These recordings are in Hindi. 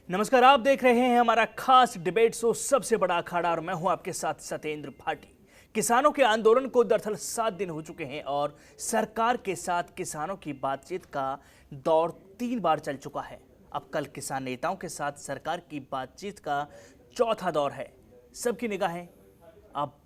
नमस्कार, आप देख रहे हैं हमारा खास डिबेट शो सबसे बड़ा अखाड़ा और मैं हूं आपके साथ सत्येंद्र भाटी। किसानों के आंदोलन को दरअसल 7 दिन हो चुके हैं और सरकार के साथ किसानों की बातचीत का दौर 3 बार चल चुका है। अब कल किसान नेताओं के साथ सरकार की बातचीत का चौथा दौर है। सबकी निगाहें अब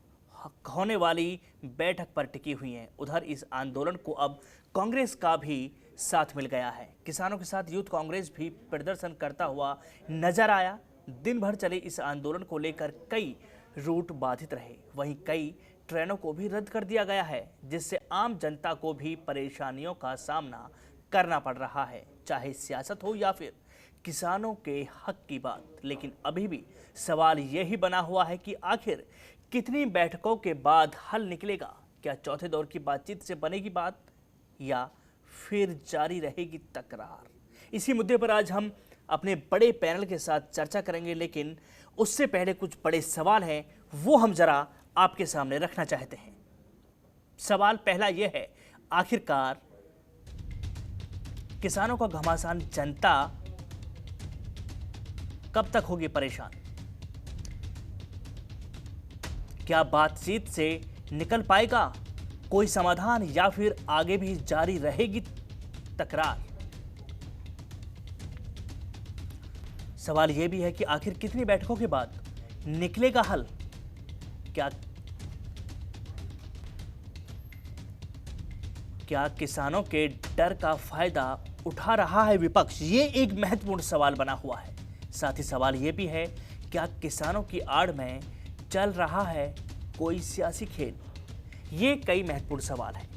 होने वाली बैठक पर टिकी हुई हैं। उधर इस आंदोलन को अब कांग्रेस का भी साथ मिल गया है। किसानों के साथ यूथ कांग्रेस भी प्रदर्शन करता हुआ नजर आया। दिन भर चले इस आंदोलन को लेकर कई रूट बाधित रहे, वहीं कई ट्रेनों को भी रद्द कर दिया गया है, जिससे आम जनता को भी परेशानियों का सामना करना पड़ रहा है, चाहे सियासत हो या फिर किसानों के हक की बात। लेकिन अभी भी सवाल यही बना हुआ है कि आखिर कितनी बैठकों के बाद हल निकलेगा। क्या चौथे दौर की बातचीत से बनेगी बात या फिर जारी रहेगी तकरार? इसी मुद्दे पर आज हम अपने बड़े पैनल के साथ चर्चा करेंगे, लेकिन उससे पहले कुछ बड़े सवाल हैं, वो हम जरा आपके सामने रखना चाहते हैं। सवाल पहला यह है, आखिरकार किसानों का घमासान जनता कब तक होगी परेशान? क्या बातचीत से निकल पाएगा कोई समाधान या फिर आगे भी जारी रहेगी तकरार? सवाल यह भी है कि आखिर कितनी बैठकों के बाद निकलेगा हल? क्या किसानों के डर का फायदा उठा रहा है विपक्ष? ये एक महत्वपूर्ण सवाल बना हुआ है। साथ ही सवाल यह भी है, क्या किसानों की आड़ में चल रहा है कोई सियासी खेल? ये कई महत्वपूर्ण सवाल हैं।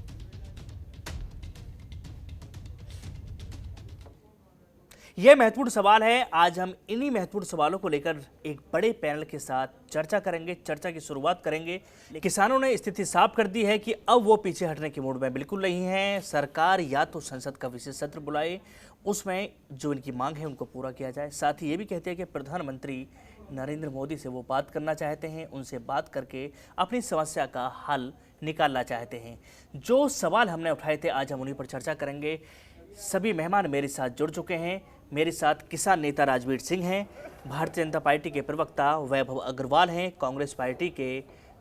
यह महत्वपूर्ण सवाल है। आज हम इन्हीं महत्वपूर्ण सवालों को लेकर एक बड़े पैनल के साथ चर्चा करेंगे। चर्चा की शुरुआत करेंगे। किसानों ने स्थिति साफ कर दी है कि अब वो पीछे हटने के मूड में बिल्कुल नहीं है। सरकार या तो संसद का विशेष सत्र बुलाए, उसमें जो इनकी मांग है उनको पूरा किया जाए। साथ ही ये भी कहते हैं कि प्रधानमंत्री नरेंद्र मोदी से वो बात करना चाहते हैं, उनसे बात करके अपनी समस्या का हल निकालना चाहते हैं। जो सवाल हमने उठाए थे आज हम उन्हीं पर चर्चा करेंगे। सभी मेहमान मेरे साथ जुड़ चुके हैं। मेरे साथ किसान नेता राजवीर सिंह हैं, भारतीय जनता पार्टी के प्रवक्ता वैभव अग्रवाल हैं, कांग्रेस पार्टी के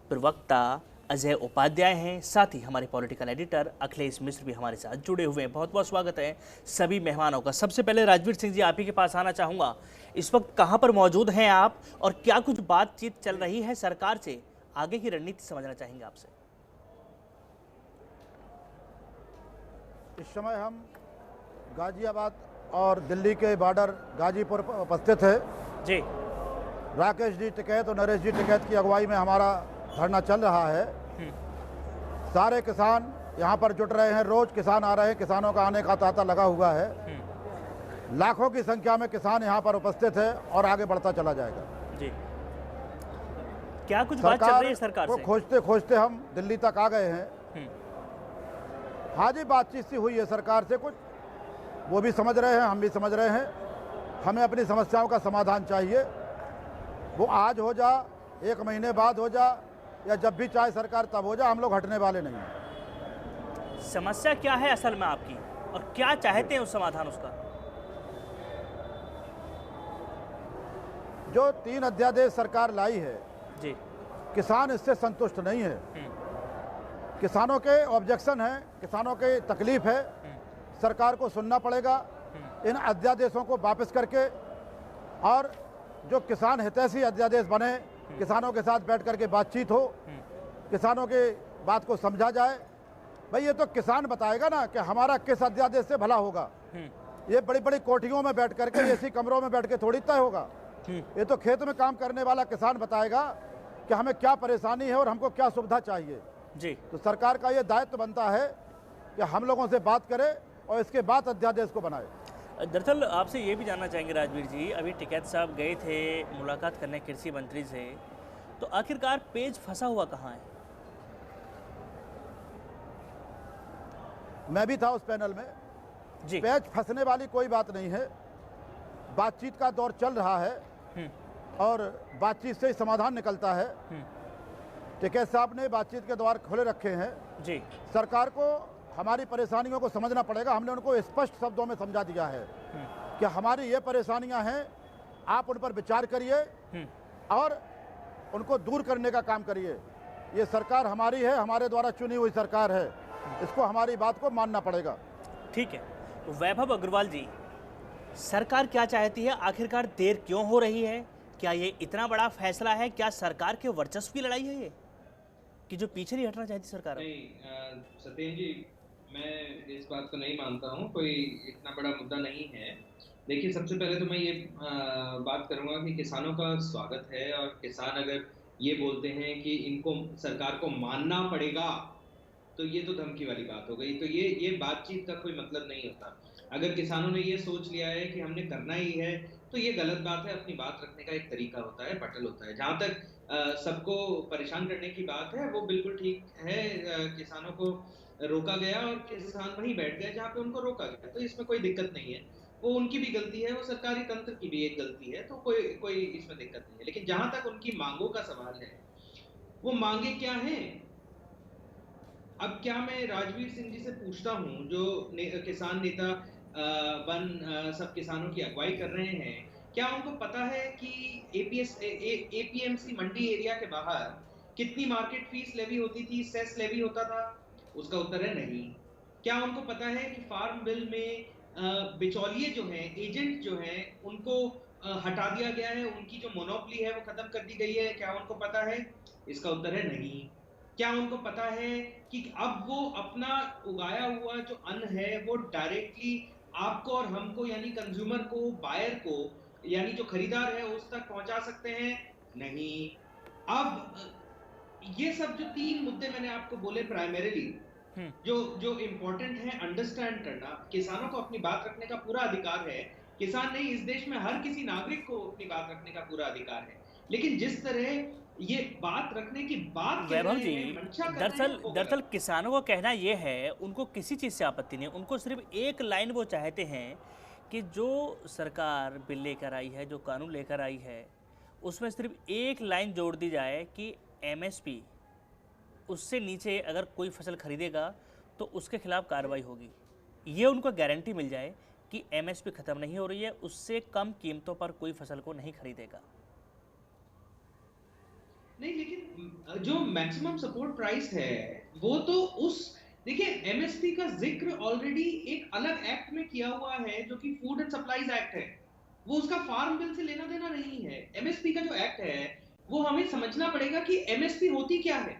प्रवक्ता अजय उपाध्याय हैं, साथ ही हमारे पॉलिटिकल एडिटर अखिलेश मिश्र भी हमारे साथ जुड़े हुए हैं। बहुत बहुत स्वागत है सभी मेहमानों का। सबसे पहले राजवीर सिंह जी, आप ही के पास आना चाहूँगा। इस वक्त कहाँ पर मौजूद हैं आप और क्या कुछ बातचीत चल रही है सरकार से? आगे की रणनीति समझना चाहेंगे आपसे। इस समय हम गाजियाबाद और दिल्ली के बॉर्डर गाजीपुर उपस्थित है जी। राकेश जी टिकैत और नरेश जी टिकैत की अगुवाई में हमारा धरना चल रहा है। सारे किसान यहाँ पर जुट रहे हैं, रोज किसान आ रहे हैं, किसानों का आने का तांता लगा हुआ है। लाखों की संख्या में किसान यहाँ पर उपस्थित है और आगे बढ़ता चला जाएगा जी। क्या कुछ बात चल रही है सरकार को से? खोजते खोजते हम दिल्ली तक आ गए हैं। हाँ जी, बातचीत सी हुई है सरकार से, कुछ वो भी समझ रहे हैं, हम भी समझ रहे हैं। हमें अपनी समस्याओं का समाधान चाहिए। वो आज हो जा, 1 महीने बाद हो जा, या जब भी चाहे सरकार तब हो जा, हम लोग हटने वाले नहीं हैं। समस्या क्या है असल में आपकी और क्या चाहते हैं उस समाधान उसका? जो 3 अध्यादेश सरकार लाई है जी, किसान इससे संतुष्ट नहीं है। किसानों के ऑब्जेक्शन है, किसानों के तकलीफ है, सरकार को सुनना पड़ेगा। इन अध्यादेशों को वापस करके और जो किसान हितैषी अध्यादेश बने, किसानों के साथ बैठ करके बातचीत हो, किसानों के बात को समझा जाए। भाई ये तो किसान बताएगा ना कि हमारा किस अध्यादेश से भला होगा। ये बड़ी बड़ी कोठियों में बैठ करके, ऐसी कमरों में बैठ के थोड़ी तय होगा। ये तो खेत में काम करने वाला किसान बताएगा कि हमें क्या परेशानी है और हमको क्या सुविधा चाहिए जी। तो सरकार का ये दायित्व बनता है कि हम लोगों से बात करे और इसके बाद अध्यादेश को बनाए। दरअसल आपसे ये भी जानना चाहेंगे राजवीर जी, अभी टिकैत साहब गए थे मुलाकात करने कृषि मंत्री से, तो आखिरकार पेज फंसा हुआ कहाँ है? मैं भी था उस पैनल में जी। पेज फंसने वाली कोई बात नहीं है। बातचीत का दौर चल रहा है और बातचीत से ही समाधान निकलता है। टिकैत साहब ने बातचीत के द्वार खुले रखे हैं जी। सरकार को हमारी परेशानियों को समझना पड़ेगा। हमने उनको स्पष्ट शब्दों में समझा दिया है कि हमारी ये परेशानियां हैं आप उन पर विचार करिए और उनको दूर करने का काम करिए। ये सरकार हमारी है, हमारे द्वारा चुनी हुई सरकार है, इसको हमारी बात को मानना पड़ेगा। ठीक है, तो वैभव अग्रवाल जी, सरकार क्या चाहती है, आखिरकार देर क्यों हो रही है? क्या ये इतना बड़ा फैसला है? क्या सरकार के वर्चस्व की लड़ाई है ये, कि जो पीछे नहीं हटना चाहती सरकार? नहीं सत्येंद्र जी, मैं इस बात को नहीं मानता हूँ, कोई इतना बड़ा मुद्दा नहीं है। देखिए, सबसे पहले तो मैं ये बात करूंगा कि किसानों का स्वागत है, और किसान अगर ये बोलते हैं कि इनको सरकार को मानना पड़ेगा, तो ये तो धमकी वाली बात हो गई। तो ये बातचीत का कोई मतलब नहीं होता। अगर किसानों ने ये सोच लिया है कि हमने करना ही है, तो ये गलत बात है। अपनी बात रखने का एक तरीका होता है, पटल होता है। जहाँ तक सबको परेशान करने की बात है, वो बिल्कुल ठीक है। किसानों को रोका गया और किसान वहीं बैठ गए जहाँ पे उनको रोका गया, तो इसमें कोई दिक्कत नहीं है। वो उनकी भी गलती है, वो सरकारी तंत्र की भी एक गलती है, तो कोई इसमें दिक्कत नहीं है। लेकिन जहां तक उनकी मांगों का सवाल है, वो मांगे क्या हैं? अब क्या मैं राजवीर सिंह जी से पूछता हूं, जो किसान नेता सब किसानों की अगुवाई कर रहे हैं, क्या उनको पता है कि एपीएमसी मंडी एरिया के बाहर कितनी मार्केट फीस लेवी होती थी, सेस लेवी होता था? उसका उत्तर है नहीं। क्या उनको पता है कि फार्म बिल में बिचौलिए जो हैं, एजेंट जो हैं, उनको हटा दिया गया है, उनकी जो मोनोपोली है वो खत्म कर दी गई है? क्या उनको पता है? इसका उत्तर है नहीं। क्या उनको पता है कि अब वो अपना उगाया हुआ जो अन्न है वो डायरेक्टली आपको और हमको, यानी कंज्यूमर को, बायर को, यानी जो खरीदार है उस तक पहुंचा सकते हैं? नहीं। अब ये सब जो 3 मुद्दे मैंने आपको बोले प्राइमरीली, जो इम्पोर्टेंट है अंडरस्टैंड करना, किसानों को अपनी बात रखने का पूरा अधिकार है। किसान नहीं, इस देश में हर किसी नागरिक को अपनी बात रखने का पूरा अधिकार है। लेकिन जिस तरह ये बात रखने की बात वैभव जी, दरअसल किसानों का कहना ये है, उनको किसी चीज़ से आपत्ति नहीं, उनको सिर्फ एक लाइन वो चाहते हैं कि जो सरकार बिल लेकर आई है, जो कानून लेकर आई है, उसमें सिर्फ एक लाइन जोड़ दी जाए कि एमएसपी, उससे नीचे अगर कोई फसल खरीदेगा तो उसके खिलाफ कार्रवाई होगी। ये उनको गारंटी मिल जाए कि एमएसपी ख़त्म नहीं हो रही है, उससे कम कीमतों पर कोई फसल को नहीं खरीदेगा। नहीं, लेकिन जो मैक्सिमम सपोर्ट प्राइस है वो तो देखिए, एमएसपी का जिक्र ऑलरेडी एक अलग एक्ट में किया हुआ है, जो कि फूड एंड सप्लाईज एक्ट है। वो उसका फार्म बिल से लेना देना नहीं है। एमएसपी का जो एक्ट है वो हमें समझना पड़ेगा कि एमएसपी होती क्या है।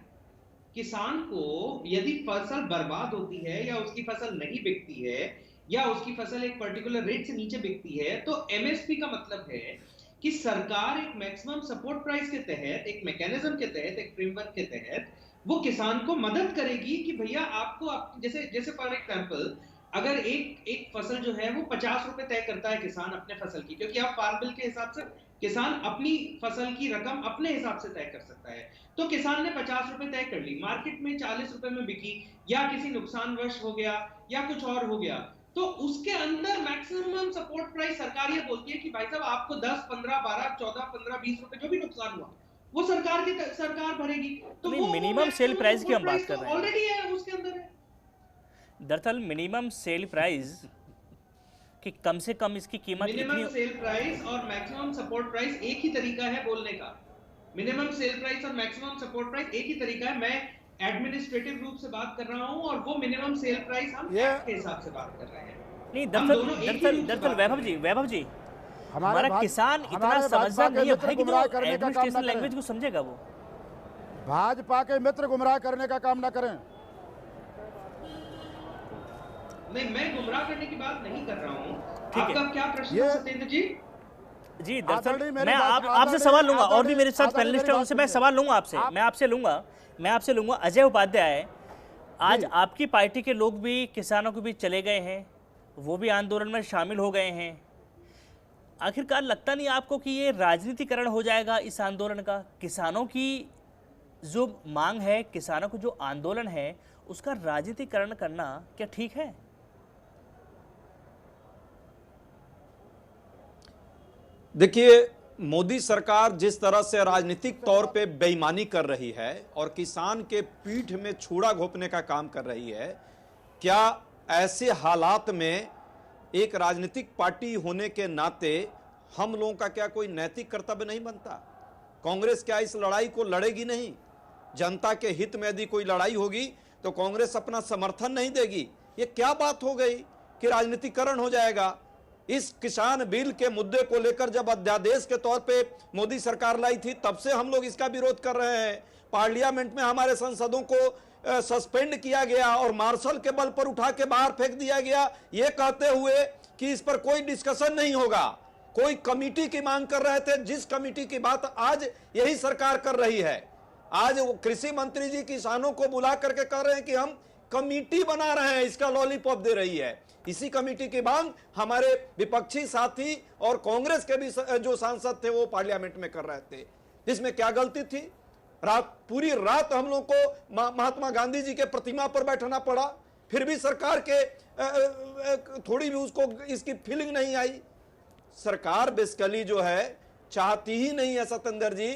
किसान को यदि फसल बर्बाद होती है, या उसकी फसल नहीं बिकती है, या उसकी फसल एक पर्टिकुलर रेट से नीचे बिकती है, तो एमएसपी का मतलब है कि सरकार एक मैक्सिमम सपोर्ट प्राइस के तहत, एक मैकेनिज्म के तहत, एक फ्रेमवर्क के तहत वो किसान को मदद करेगी कि भैया आपको जैसे फॉर एग्जांपल, अगर एक फसल जो है वो 50 रुपए तय करता है किसान अपने फसल की, क्योंकि आप फार्म बिल के हिसाब से किसान अपनी फसल की रकम अपने हिसाब से तय कर सकता है। तो किसान ने 50 रुपए तय कर ली, मार्केट में 40 रुपए में बिकी, या किसी नुकसानवश हो गया, या कुछ और हो गया, तो उसके अंदर मैक्सिमम सपोर्ट प्राइस सरकार ये बोलती है कि भाई साहब आपको 10, 15, 12, 14, 15, 20 रुपए जो भी नुकसान हुआ वो सरकार भरेगी। तो वो मिनिमम सेल प्राइस की हम बात कर रहे हैं, ऑलरेडी है उसके अंदर है। दरअसल मिनिमम सेल प्राइस कि कम से कम इसकी कीमत, मिनिमम सेल प्राइस और मैक्सिमम सपोर्ट प्राइस एक ही तरीका है बोलने का। मिनिमम सेल प्राइस और मैक्सिमम सपोर्ट प्राइस एक ही तरीका है। मैं एडमिनिस्ट्रेटिव रूप से बात कर रहा हूं, और वो मिनिमम सेल प्राइस हम एक्ट के हिसाब से बात कर रहे हैं। नहीं, दरअसल वैभव जी हमारा किसान इतना समझदार नहीं है भाई कि जो एडमिनिस्ट्रेशन लैंग्वेज को समझेगा। वो भाजपा के मित्र गुमराह करने का काम ना करें। नहीं, मैं गुमराह करने की बात नहीं कर रहा हूं। आपका क्या प्रश्न है सत्येंद्र जी? जी, दरअसल मैं आपसे सवाल लूंगा, और भी मेरे साथ पैनलिस्ट हैं, उनसे मैं सवाल लूंगा आपसे। मैं आपसे लूंगा अजय उपाध्याय, आज आपकी पार्टी के लोग भी किसानों के बीच चले गए हैं, वो भी आंदोलन में शामिल हो गए हैं। आखिरकार लगता नहीं आपको कि ये राजनीतिकरण हो जाएगा इस आंदोलन का? किसानों की जो मांग है, किसानों का जो आंदोलन है, उसका राजनीतिकरण करना क्या ठीक है? देखिए, मोदी सरकार जिस तरह से राजनीतिक तौर पे बेईमानी कर रही है और किसान के पीठ में छुरा घोंपने का काम कर रही है, क्या ऐसे हालात में एक राजनीतिक पार्टी होने के नाते हम लोगों का क्या कोई नैतिक कर्तव्य नहीं बनता? कांग्रेस क्या इस लड़ाई को लड़ेगी नहीं? जनता के हित में यदि कोई लड़ाई होगी तो कांग्रेस अपना समर्थन नहीं देगी? ये क्या बात हो गई कि राजनीतिकरण हो जाएगा? इस किसान बिल के मुद्दे को लेकर जब अध्यादेश के तौर पे मोदी सरकार लाई थी, तब से हम लोग इसका विरोध कर रहे हैं। पार्लियामेंट में हमारे सांसदों को सस्पेंड किया गया और मार्शल के बल पर उठा के बाहर फेंक दिया गया, ये कहते हुए कि इस पर कोई डिस्कशन नहीं होगा। कोई कमेटी की मांग कर रहे थे, जिस कमेटी की बात आज यही सरकार कर रही है। आज कृषि मंत्री जी किसानों को बुला करके कह रहे हैं कि हम कमेटी बना रहे हैं, इसका लॉलीपॉप दे रही है। इसी कमेटी की मांग हमारे विपक्षी साथी और कांग्रेस के भी जो सांसद थे वो पार्लियामेंट में कर रहे थे। इसमें क्या गलती थी? पूरी रात हम लोग को महात्मा गांधी जी के प्रतिमा पर बैठना पड़ा, फिर भी सरकार के थोड़ी भी उसको इसकी फीलिंग नहीं आई। सरकार बेसिकली जो है चाहती ही नहीं है सतेंद्र जी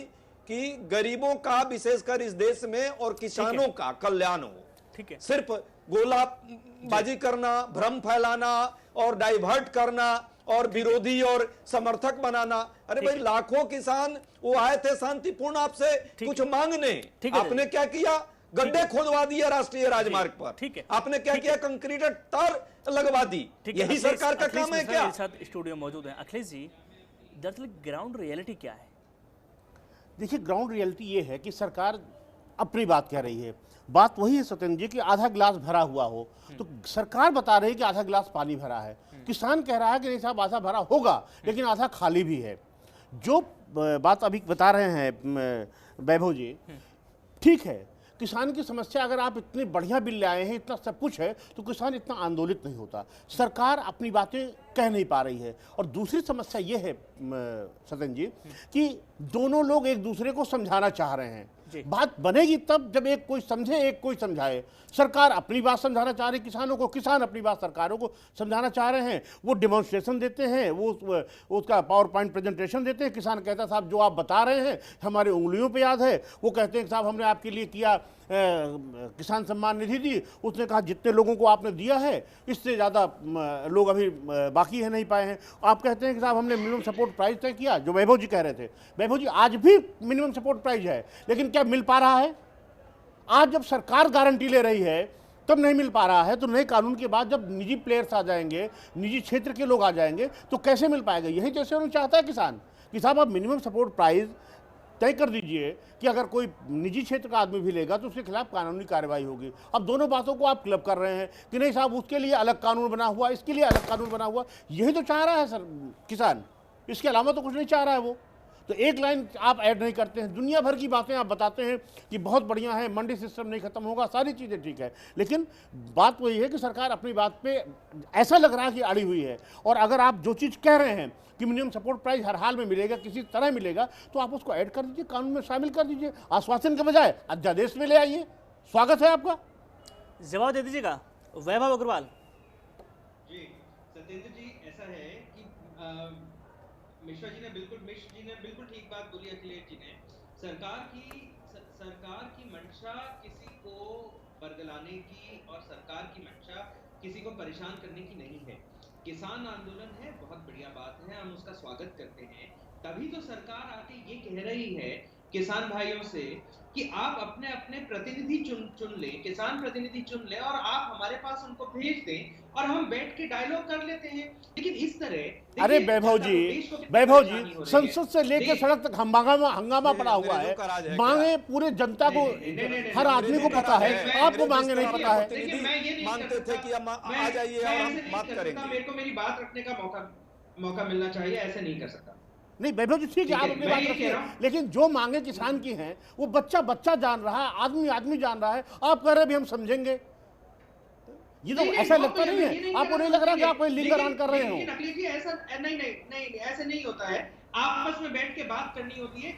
कि गरीबों का, विशेषकर इस देश में, और किसानों का कल्याण हो। ठीक है, सिर्फ गोलाबाजी करना, भ्रम फैलाना और डाइवर्ट करना और विरोधी और समर्थक बनाना। अरे भाई, लाखों किसान वो आए थे शांतिपूर्ण आपसे कुछ मांगने, आपने क्या किया? गड्ढे खोदवा दिए राष्ट्रीय राजमार्ग पर। ठीक है, आपने क्या किया? कंक्रीटेड तार लगवा दी। यही सरकार का काम है क्या? मेरे साथ स्टूडियो मौजूद है अखिलेश जी। दरअसल ग्राउंड रियलिटी क्या है? देखिए, ग्राउंड रियलिटी ये है कि सरकार अपनी बात कह रही है। बात वही है सत्येंद्र जी कि आधा गिलास भरा हुआ हो तो सरकार बता रही है कि आधा गिलास पानी भरा है, किसान कह रहा है कि नहीं साहब आधा भरा होगा लेकिन आधा खाली भी है। जो बात अभी बता रहे हैं वैभव जी, ठीक है, किसान की समस्या, अगर आप इतनी बढ़िया बिल ले आए हैं, इतना सब कुछ है, तो किसान इतना आंदोलित नहीं होता। सरकार अपनी बातें कह नहीं पा रही है। और दूसरी समस्या ये है सत्येंद्र जी कि दोनों लोग एक दूसरे को समझाना चाह रहे हैं। बात बनेगी तब जब एक कोई समझे, एक कोई समझाए। सरकार अपनी बात समझाना चाह रही किसानों को, किसान अपनी बात सरकारों को समझाना चाह रहे हैं। वो डेमोन्स्ट्रेशन देते हैं, वो उसका पावर पॉइंट प्रेजेंटेशन देते हैं। किसान कहता साहब जो आप बता रहे हैं हमारे उंगलियों पे याद है। वो कहते हैं साहब हमने आपके लिए किया, किसान सम्मान निधि दी, उसने कहा जितने लोगों को आपने दिया है इससे ज़्यादा लोग अभी बाकी है, नहीं पाए हैं। आप कहते हैं कि साहब हमने मिनिमम सपोर्ट प्राइस तय किया, जो वैभव जी कह रहे थे। वैभव जी, आज भी मिनिमम सपोर्ट प्राइस है, लेकिन क्या मिल पा रहा है? आज जब सरकार गारंटी ले रही है तब नहीं मिल पा रहा है, तो नए कानून के बाद जब निजी प्लेयर्स आ जाएंगे, निजी क्षेत्र के लोग आ जाएंगे, तो कैसे मिल पाएगा? यही जैसे उन्होंने चाहता है किसान कि साहब आप मिनिमम सपोर्ट प्राइस तय कर दीजिए कि अगर कोई निजी क्षेत्र का आदमी भी लेगा तो उसके खिलाफ कानूनी कार्रवाई होगी। अब दोनों बातों को आप क्लब कर रहे हैं कि नहीं साहब उसके लिए अलग कानून बना हुआ, इसके लिए अलग कानून बना हुआ। यही तो चाह रहा है सर किसान, इसके अलावा तो कुछ नहीं चाह रहा है वो। तो एक लाइन आप ऐड नहीं करते हैं, दुनिया भर की बातें आप बताते हैं कि बहुत बढ़िया है, मंडी सिस्टम नहीं खत्म होगा, सारी चीज़ें ठीक है, लेकिन बात वही है कि सरकार अपनी बात पे ऐसा लग रहा है कि अड़ी हुई है। और अगर आप जो चीज़ कह रहे हैं कि मिनिमम सपोर्ट प्राइस हर हाल में मिलेगा, किसी तरह मिलेगा, तो आप उसको ऐड कर दीजिए, कानून में शामिल कर दीजिए। आश्वासन के बजाय अध्यादेश में ले आइए। स्वागत है आपका। जवाब दे दीजिएगा वैभव अग्रवाल जी। सत्येंद्र जी, ऐसा है कि मिश्रा जी ने बिल्कुल ठीक बात बोली। अखिलेश जी ने सरकार की मंशा किसी को बरगलाने की और सरकार की मंशा किसी को परेशान करने की नहीं है। किसान आंदोलन है, बहुत बढ़िया बात है, हम उसका स्वागत करते हैं। तभी तो सरकार आके ये कह रही है किसान भाइयों से कि आप अपने अपने प्रतिनिधि चुन लें, किसान प्रतिनिधि चुन लें और आप हमारे पास उनको भेज दें और हम बैठ के डायलॉग कर लेते हैं। लेकिन इस तरह, अरे वैभव जी संसद से लेकर सड़क तक हंगामा पड़ा हुआ है। मांगे पूरे जनता को, हर आदमी को पता है, आपको मांगे नहीं पता है। मांगते थे कि हम आ जाइए और हम बात करेंगे। मेरे को मेरी बात रखने का मौका मिलना चाहिए, ऐसे नहीं कर सकता। नहीं वैभव जी ठीक है, आप अपनी बात रखिए, लेकिन जो मांगे किसान की हैं वो बच्चा जान रहा है, आदमी जान रहा है। आप कह रहे भी हम समझेंगे, ये तो ऐसा लगता नहीं है? आपको नहीं लग रहा कि आप कोई लिंक ऑन कर रहे हो? ऐसा नहीं, ऐसे नहीं होता है। आपस में बैठ के बात करनी होती है।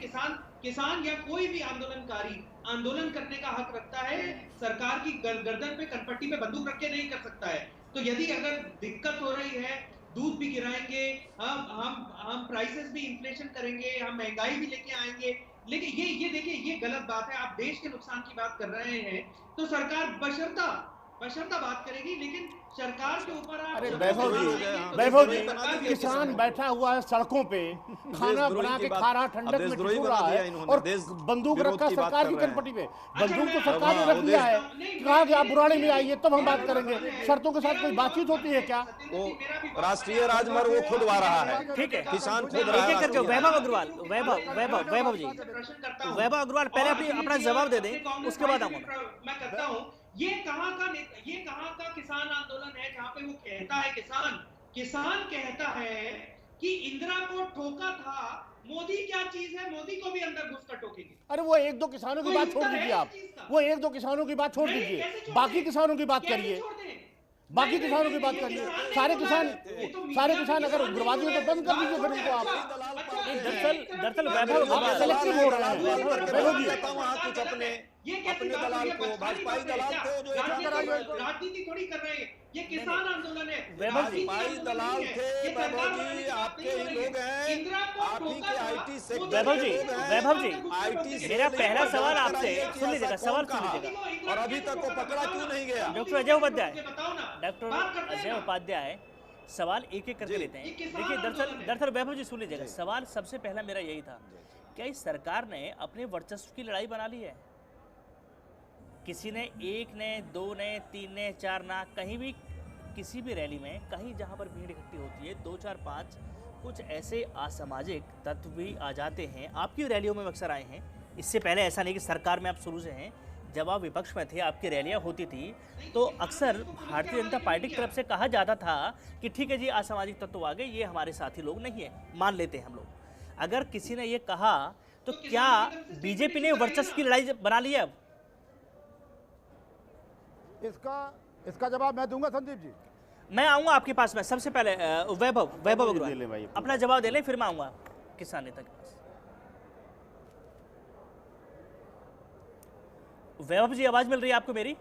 किसान या कोई भी आंदोलनकारी आंदोलन करने का हक रखता है, सरकार की गर्दन पे, कनपट्टी पे बंदूक रख के नहीं कर सकता है। तो यदि अगर दिक्कत हो रही है, दूध भी गिराएंगे, हम प्राइसेस भी इन्फ्लेशन करेंगे, हम महंगाई भी लेके आएंगे, लेकिन ये देखिए, ये गलत बात है। आप देश के नुकसान की बात कर रहे हैं तो सरकार बशर्ता स्पष्टता बात करेगी, लेकिन सरकार के ऊपर आप अरे जब वैभव सवाल जी, करेंगे, वैभव तो जी, सरकार के किसान ऊपर- बैठा हुआ है सड़कों पे, खाना देशद्रोही बना की के बात- खा रहा, अब ठंडक में देशद्रोही ठिठुर बना रहा दिया है इन्होंने, और देश बंदूक विरोध रखा की बात सरकार की कर रहे हैं। कनपटी पे, अच्छा, बंदूक तो मैं- सरकार ने हाँ, रख वो दिया है, नहीं, कहा कि आप नहीं, बुराड़ी में नहीं, आइए तब हम मेरा बात करेंगे। है, शर्तों के साथ मेरा कोई भी बातचीत होती है क्या? सत्येंद्र वो जी, मेरा भी राष्ट्रीय है, राजमार्ग वो खुदवा रहा है। ठीक है, किसान खुद एक रहा एक करके है। वैभव अग्रवाल, वैभव जी, प्रश्न करता हूं। वैभव अग्रवाल पहले अपना जवाब दे दें, उसके बाद आऊंगा मैं करता हूं। ये कहां का किसान आंदोलन है जहां पे वो कहता है, किसान कहता है कि इंदिरा को ठोका था, मोदी क्या चीज है, मोदी को भी अंदर घुसकर ठोकेंगे। अरे वो एक दो किसानों की कोई बात छोड़ उत्तर है दीजिए इस आप, चीज का? वो एक दो किसानों की बात छोड़ नहीं, दीजिए, कैसे छोड़ बाकी दें? किसानों की बात कैसे करिए। छोड़ दें? बाकी नहीं, किसानों की नहीं, बात ये करिए। किसान सारे नहीं किसान बोला है। ये तो सारे मीडिया किसान में अगर किसान उग्रवादियों नहीं को बंद कर बोले। दीजिए फिर बात इनको आप। अच्छा, दरअसल वैभव सेलेक्टिव हो रहे हैं वैभव जी। वहाँ कुछ अपने दलाल को, भाजपाई दलाल को जो राजनीति थोड़ी कर रहे हैं, ये किसान आंदोलन है। वैभव जी, भाजपाई दलाल थे वैभव जी, आपके ही लोग हैं, आप ही के IT सेक्टर वैभव जी, के लोग हैं। वैभव जी, IT मेरा सेल पहला पर सवाल जांच आपसे कराइए कि सुन लीजिएगा, ऐसा सवाल कौन सुन कहा? लीजिएगा। और अभी तक वो पकड़ा क्यों नहीं गया? डॉक्टर अजय उपाध्याय, बताओ ना, डॉक्टर बात करते हैं अजय ना। उपाध्याय, सवाल एक एक करके जी। लेते हैं। ये किसान देखिए आंदोलन है। दरअसल वैभव जी सुन लीजिएगा, सवाल सबसे पहला मेरा यही था, क्या इस सरकार ने अपने वर्चस्व की लड़ाई बना ली है? किसी ने, एक ने, दो ने, तीन ने, चार ना, कहीं भी किसी भी रैली में, कहीं जहां पर भीड़ इकट्ठी होती है, 2 4 5 कुछ ऐसे असामाजिक तत्व भी आ जाते हैं। आपकी रैलियों में अक्सर आए हैं, इससे पहले ऐसा नहीं कि सरकार में आप शुरू से हैं, जब आप विपक्ष में थे, आपकी रैलियां होती थी, तो अक्सर भारतीय जनता पार्टी की तरफ से कहा जाता था कि ठीक है जी, असामाजिक तत्व आ गए, ये हमारे साथी लोग नहीं है, मान लेते हैं हम लोग। अगर किसी ने ये कहा तो क्या बीजेपी ने वर्चस्व की लड़ाई बना ली है अब? इसका जवाब मैं दूंगा संदीप जी। मैं आऊंगा आपके पास में, सबसे पहले वैभव दे ले अग्रवाल भाई, अपना जवाब दे ले, फिर मैं आऊंगा किसान नेता के पास। वैभव जी, आवाज मिल रही है आपको मेरी?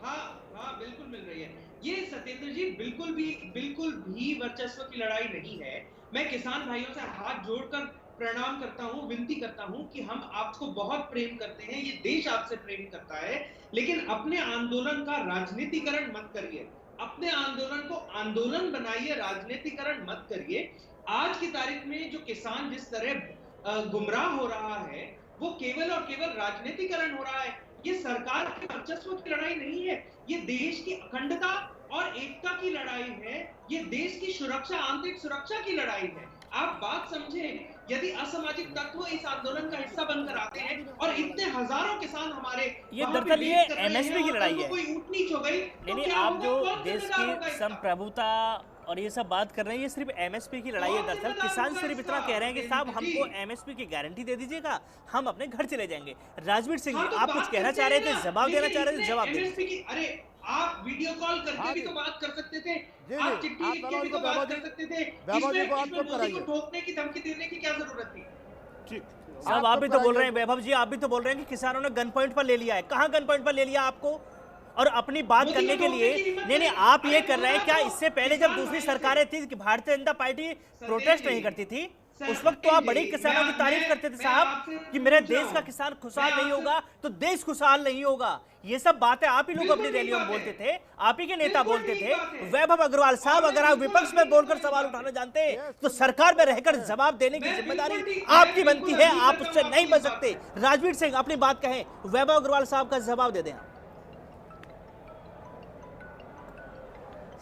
हाँ, बिल्कुल मिल रही है। ये सत्येंद्र जी बिल्कुल भी वर्चस्व की लड़ाई नहीं है। मैं किसान भाइयों से हाथ जोड़कर प्रणाम करता हूं, विनती करता हूं कि हम आपको बहुत प्रेम करते हैं, ये देश आपसे प्रेम करता है, लेकिन अपने आंदोलन का राजनीतिकरण मत करिए। अपने आंदोलन को आंदोलन बनाइए, राजनीतिकरण मत करिए। आज की तारीख में जो किसान जिस तरह गुमराह हो रहा है, वो केवल और केवल राजनीतिकरण हो रहा है। ये सरकार के वर्चस्व की लड़ाई नहीं है, ये देश की अखंडता और एकता की लड़ाई है, ये देश की सुरक्षा, आंतरिक सुरक्षा की लड़ाई है। आप बात समझें, यदि असामाजिक तत्व इस आंदोलन का हिस्सा बनकर आते हैं और इतने हजारों किसान हमारे ये वहां पे दरअसल ये वेट कर रहे MSP हैं की और लड़ाई कल को है। कोई ऊंट नीच हो गई तो नहीं, क्या आप होगा? जो कौन देश जिम्मेदार होगा की इसका? संप्रभुता और ये सब बात कर रहे हैं, ये सिर्फ MSP की लड़ाई है। दरअसल किसान सिर्फ इतना कह रहे हैं कि साहब हमको MSP की गारंटी दे दीजिएगा, हम अपने घर चले जाएंगे। राजवीर सिंह हाँ, जी, तो आप बात कुछ कहना करते चाह रहे हैं थे, ना, जवाब देना लेकिन चाह रहे थे, इसने जवाब दे MSP की, अरे आप वीडियो कॉल करके हाँ भी जी। तो बात कर सकते थे, जी, आप जी, चिट्ठी आप लिख के भी तो वैभव बात जी- कर सकते थे। वैभव जी को आप इसमें चुप मोदी कराइए। को ठोकने की, धमकी देने की क्या जरूरत थी? ठीक, साहब आप भी तो बोल रहे हैं, वैभव जी आप भी तो बोल रहे हैं कि किसानों ने गन पॉइंट पर ले लिया है। कहाँ गन पॉइंट पर ले लिया आपको? और अपनी बात मोदी करने को के रोकने लिए की हिम्मत नहीं, नहीं। आप ये अरे कर रहे हैं, क्या इससे पहले जब दूसरी सरकारें थी कि भारतीय जनता पार्टी प्रोटेस्ट नहीं करती थी, उस वक्त तो आप बड़ी किसानों की तारीफ करते थे साहब कि मेरे देश का किसान खुशहाल नहीं होगा तो देश खुशहाल नहीं होगा। ये सब बातें आप ही लोग अपनी रैलियों में बोलते थे, आप ही के नेता बोलते थे। वैभव अग्रवाल साहब, अगर आप विपक्ष में बोलकर सवाल उठाना जानते तो सरकार में रहकर जवाब देने की जिम्मेदारी आपकी बनती है, आप उससे नहीं बच सकते। राजवीर सिंह अपनी बात कहें, वैभव अग्रवाल साहब का जवाब दे दें आप।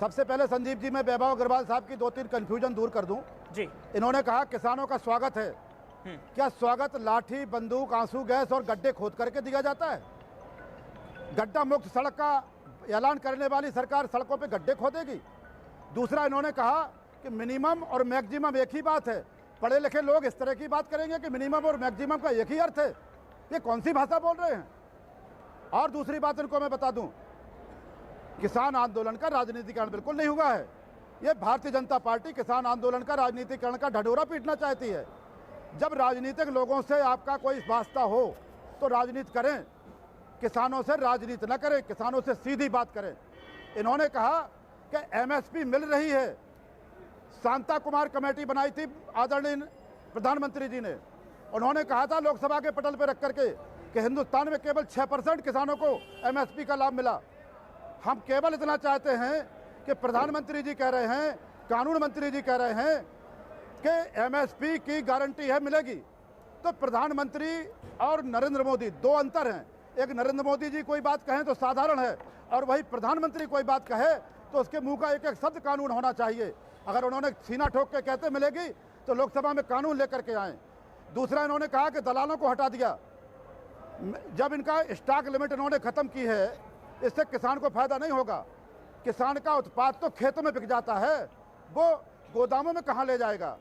सबसे पहले संदीप जी, मैं वैभव अग्रवाल साहब की 2-3 कंफ्यूजन दूर कर दूं। जी, इन्होंने कहा किसानों का स्वागत है। क्या स्वागत लाठी, बंदूक, आंसू गैस और गड्ढे खोद करके दिया जाता है? गड्ढा मुक्त सड़क का ऐलान करने वाली सरकार सड़कों पे गड्ढे खोदेगी? दूसरा, इन्होंने कहा कि मिनिमम और मैक्सिमम एक ही बात है। पढ़े लिखे लोग इस तरह की बात करेंगे कि मिनिमम और मैक्सिमम का एक ही अर्थ है। ये कौन सी भाषा बोल रहे हैं? और दूसरी बात इनको मैं बता दूं, किसान आंदोलन का राजनीतिकरण बिल्कुल नहीं हुआ है। ये भारतीय जनता पार्टी किसान आंदोलन का राजनीतिकरण का ढढोरा पीटना चाहती है। जब राजनीतिक लोगों से आपका कोई वास्ता हो तो राजनीति करें, किसानों से राजनीति न करें, किसानों से सीधी बात करें। इन्होंने कहा कि MSP मिल रही है। शांता कुमार कमेटी बनाई थी आदरणीय प्रधानमंत्री जी ने, उन्होंने कहा था लोकसभा के पटल पर रख करके कि हिंदुस्तान में केवल 6% किसानों को MSP का लाभ मिला। हम केवल इतना चाहते हैं कि प्रधानमंत्री जी कह रहे हैं, कानून मंत्री जी कह रहे हैं कि एमएसपी की गारंटी है, मिलेगी। तो प्रधानमंत्री और नरेंद्र मोदी दो अंतर हैं। एक नरेंद्र मोदी जी कोई बात कहें तो साधारण है, और वही प्रधानमंत्री कोई बात कहे तो उसके मुंह का एक एक शब्द कानून होना चाहिए। अगर उन्होंने सीना ठोक के कहते मिलेगी तो लोकसभा में कानून लेकर के आए। दूसरा, इन्होंने कहा कि दलालों को हटा दिया। जब इनका स्टॉक लिमिट इन्होंने ख़त्म की है, इससे किसान को फायदा नहीं होगा। किसान का उत्पाद तो खेतों में बिक जाता है, वो गोदामों में कहाँ ले जाएगा?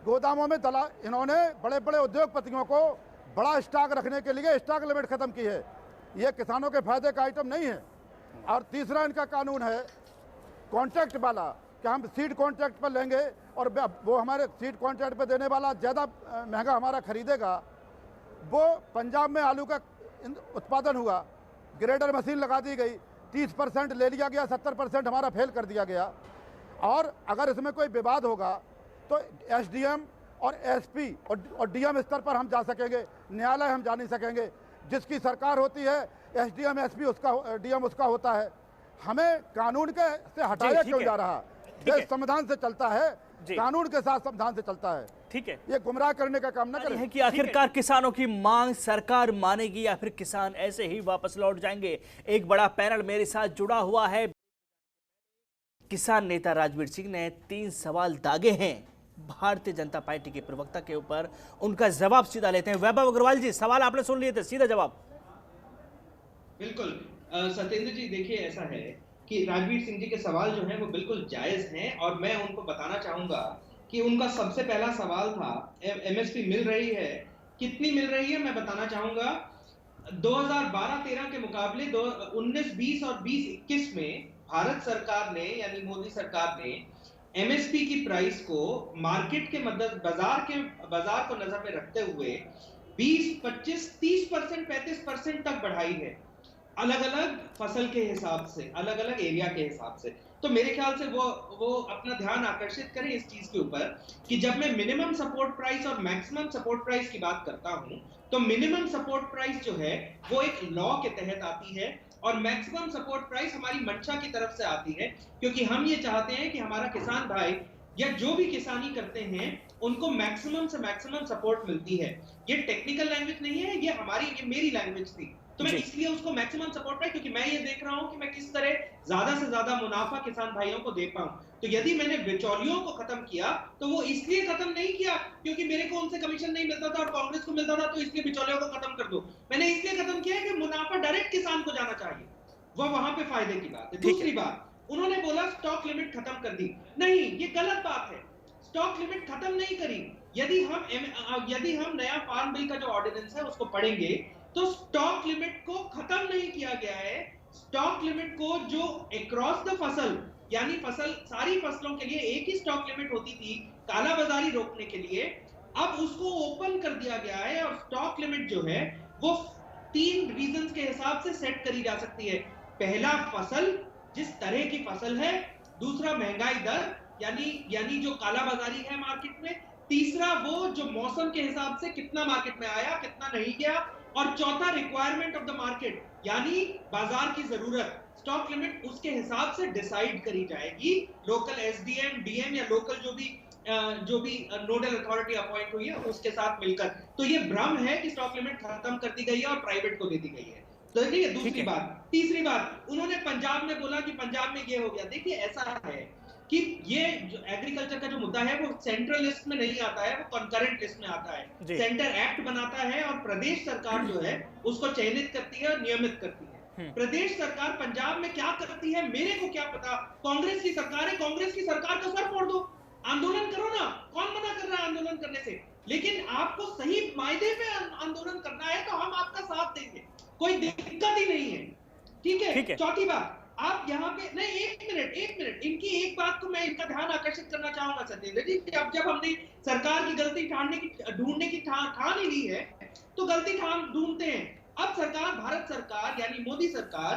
गोदामों में इन्होंने बड़े बड़े उद्योगपतियों को बड़ा स्टॉक रखने के लिए स्टॉक लिमिट ख़त्म की है। ये किसानों के फायदे का आइटम नहीं है। और तीसरा इनका कानून है कॉन्ट्रैक्ट वाला, कि हम सीड कॉन्ट्रैक्ट पर लेंगे और वो हमारे सीड कॉन्ट्रैक्ट पर देने वाला ज़्यादा महंगा हमारा खरीदेगा। वो पंजाब में आलू का उत्पादन हुआ, ग्रेडर मशीन लगा दी गई, 30% ले लिया गया, 70% हमारा फेल कर दिया गया। और अगर इसमें कोई विवाद होगा तो एसडीएम और एसपी और डीएम स्तर पर हम जा सकेंगे, न्यायालय हम जा नहीं सकेंगे। जिसकी सरकार होती है, एसडीएम एसपी उसका, डीएम उसका होता है। हमें कानून के से हटाया क्यों जा रहा? देश संविधान से चलता है, कानून के साथ संविधान से चलता है। ठीक है, ये गुमराह करने का काम न करें। है कि आखिरकार किसानों की मांग सरकार मानेगी या फिर किसान ऐसे ही वापस लौट जाएंगे? एक बड़ा पैनल मेरे साथ जुड़ा हुआ है। किसान नेता राजवीर सिंह ने 3 सवाल दागे हैं भारतीय जनता पार्टी के प्रवक्ता के ऊपर। उनका जवाब सीधा लेते हैं। वैभव अग्रवाल जी, सवाल आपने सुन लिए थे, सीधा जवाब। बिल्कुल सत्येंद्र जी, देखिए ऐसा है कि राजवीर सिंह जी के सवाल जो हैं वो बिल्कुल जायज हैं, और मैं उनको बताना चाहूंगा कि उनका सबसे पहला सवाल था एमएसपी मिल रही है, कितनी मिल रही है? मैं बताना चाहूंगा 2012-13 के मुकाबले 19-20 और 20-21 में भारत सरकार ने, यानी मोदी सरकार ने एमएसपी की प्राइस को मार्केट के मदद बाजार को नजर में रखते हुए 20, 25, 30%, 35% तक बढ़ाई है, अलग अलग फसल के हिसाब से, अलग अलग एरिया के हिसाब से। तो मेरे ख्याल से वो अपना ध्यान आकर्षित करें इस चीज के ऊपर कि जब मैं मिनिमम सपोर्ट प्राइस और मैक्सिमम सपोर्ट प्राइस की बात करता हूं, तो मिनिमम सपोर्ट प्राइस जो है वो एक लॉ के तहत आती है, और मैक्सिमम सपोर्ट प्राइस हमारी मंशा की तरफ से आती है, क्योंकि हम ये चाहते हैं कि हमारा किसान भाई या जो भी किसानी करते हैं उनको मैक्सिमम से मैक्सिमम सपोर्ट मिलती है। ये टेक्निकल लैंग्वेज नहीं है, ये मेरी लैंग्वेज थी, तो मैं इसलिए उसको मैक्सिमम सपोर्ट है, क्योंकि मैं ये देख रहा हूं कि मैं किस तरह ज्यादा से ज्यादा मुनाफा किसान भाइयों को दे पाऊं। तो यदि मैंने बिचौलियों को खत्म किया तो वो इसलिए खत्म नहीं किया क्योंकि मेरे को उनसे कमीशन नहीं मिलता था और कांग्रेस को मिलता था, तो इसलिए बिचौलियों को खत्म कर दो। मैंने इसलिए खत्म किया कि मुनाफा डायरेक्ट किसान को जाना चाहिए, वो वहां पे फायदे की बात है। दूसरी बात, उन्होंने बोला स्टॉक लिमिट खत्म कर दी। नहीं, ये गलत बात है, स्टॉक लिमिट खत्म नहीं करी। यदि हम नया फार्म बिल का जो ऑर्डिनेंस है उसको पढ़ेंगे तो स्टॉक लिमिट को खत्म नहीं किया गया है। स्टॉक लिमिट को जो अक्रॉस द फसल, यानी सारी फसलों के लिए एक ही स्टॉक लिमिट होती थी कालाबाजारी रोकने के लिए, अब उसको ओपन कर दिया गया है, और स्टॉक लिमिट जो है वो 3 रीजंस के हिसाब से सेट करी जा सकती है। पहला, फसल, जिस तरह की फसल है। दूसरा, महंगाई दर, यानी जो कालाबाजारी है मार्केट में। तीसरा, वो जो मौसम के हिसाब से कितना मार्केट में आया, कितना नहीं गया। और चौथा, रिक्वायरमेंट ऑफ द मार्केट, यानी बाजार की जरूरत। स्टॉक लिमिट उसके हिसाब से डिसाइड करी जाएगी, लोकल एसडीएम, डीएम या लोकल जो भी नोडल अथॉरिटी अपॉइंट हुई है उसके साथ मिलकर। तो ये भ्रम है कि स्टॉक लिमिट खत्म कर दी गई है और प्राइवेट को दे दी गई है। तो ठीक है, दूसरी बात। तीसरी बात, उन्होंने पंजाब में बोला कि पंजाब में ये हो गया। देखिए, ऐसा है कि ये जो एग्रीकल्चर का जो मुद्दा है वो सेंट्रल लिस्ट में नहीं आता है, वो कंकरेंट लिस्ट में आता है। सेंटर एक्ट बनाता है और प्रदेश सरकार जो है उसको चयनित करती है और नियमित करती है। प्रदेश सरकार पंजाब में क्या करती है मेरे को क्या पता। कांग्रेस की सरकार है, कांग्रेस की सरकार का सर फोड़ दो, आंदोलन करो ना, कौन मना कर रहा है आंदोलन करने से। लेकिन आपको सही मायने में आंदोलन करना है तो हम आपका साथ देंगे, कोई दिक्कत ही नहीं है। ठीक है। चौथी बात, आप यहाँ पे नहीं, एक मिनट, इनकी एक बात को मैं इनका ध्यान आकर्षित करना चाहूंगा सत्येंद्र जी। अब जब हमने सरकार की गलती ढूंढने की ठान ही ली है तो गलती ढूंढते हैं। अब भारत सरकार यानी मोदी सरकार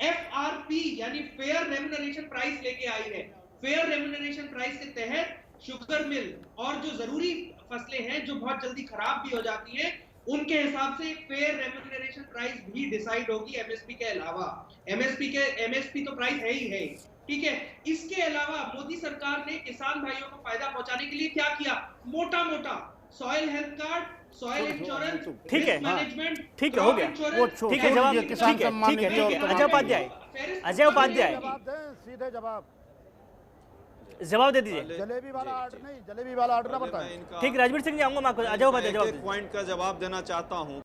FRP यानी फेयर रेम्युनरेशन प्राइस लेके आई है। फेयर रेम्युनरेशन प्राइस के तहत शुगर मिल और जो जरूरी फसलें हैं जो बहुत जल्दी खराब भी हो जाती हैं उनके हिसाब से एक फेयर रेम्यूनरेशन प्राइस भी डिसाइड होगी एमएसपी के अलावा। एमएसपी तो प्राइस है ही है, ठीक है। इसके अलावा मोदी सरकार ने किसान भाइयों को फायदा पहुंचाने के लिए क्या किया, मोटा मोटा soil health card, soil insurance, ठीक है, मैनेजमेंट, ठीक है, हो गया, ठीक है, जवाब, किसान ठीक है, सम्मान ठीक है, निधि और ठीक है, तमाम अजय उपाध्याय, अजय उपाध्याय जवाब दें, सीधे जवाब। जवाब दे दीजिए। जलेबी वाला आर्डर नहीं, जलेबी वाला आर्डर ना पहले मैं बताएं। इनका ठीक, राजवीर सिंह जी आऊंगा मैं आपको, अजय उपाध्याय जवाब एक दीजिए। पॉइंट का जवाब देना चाहता हूं।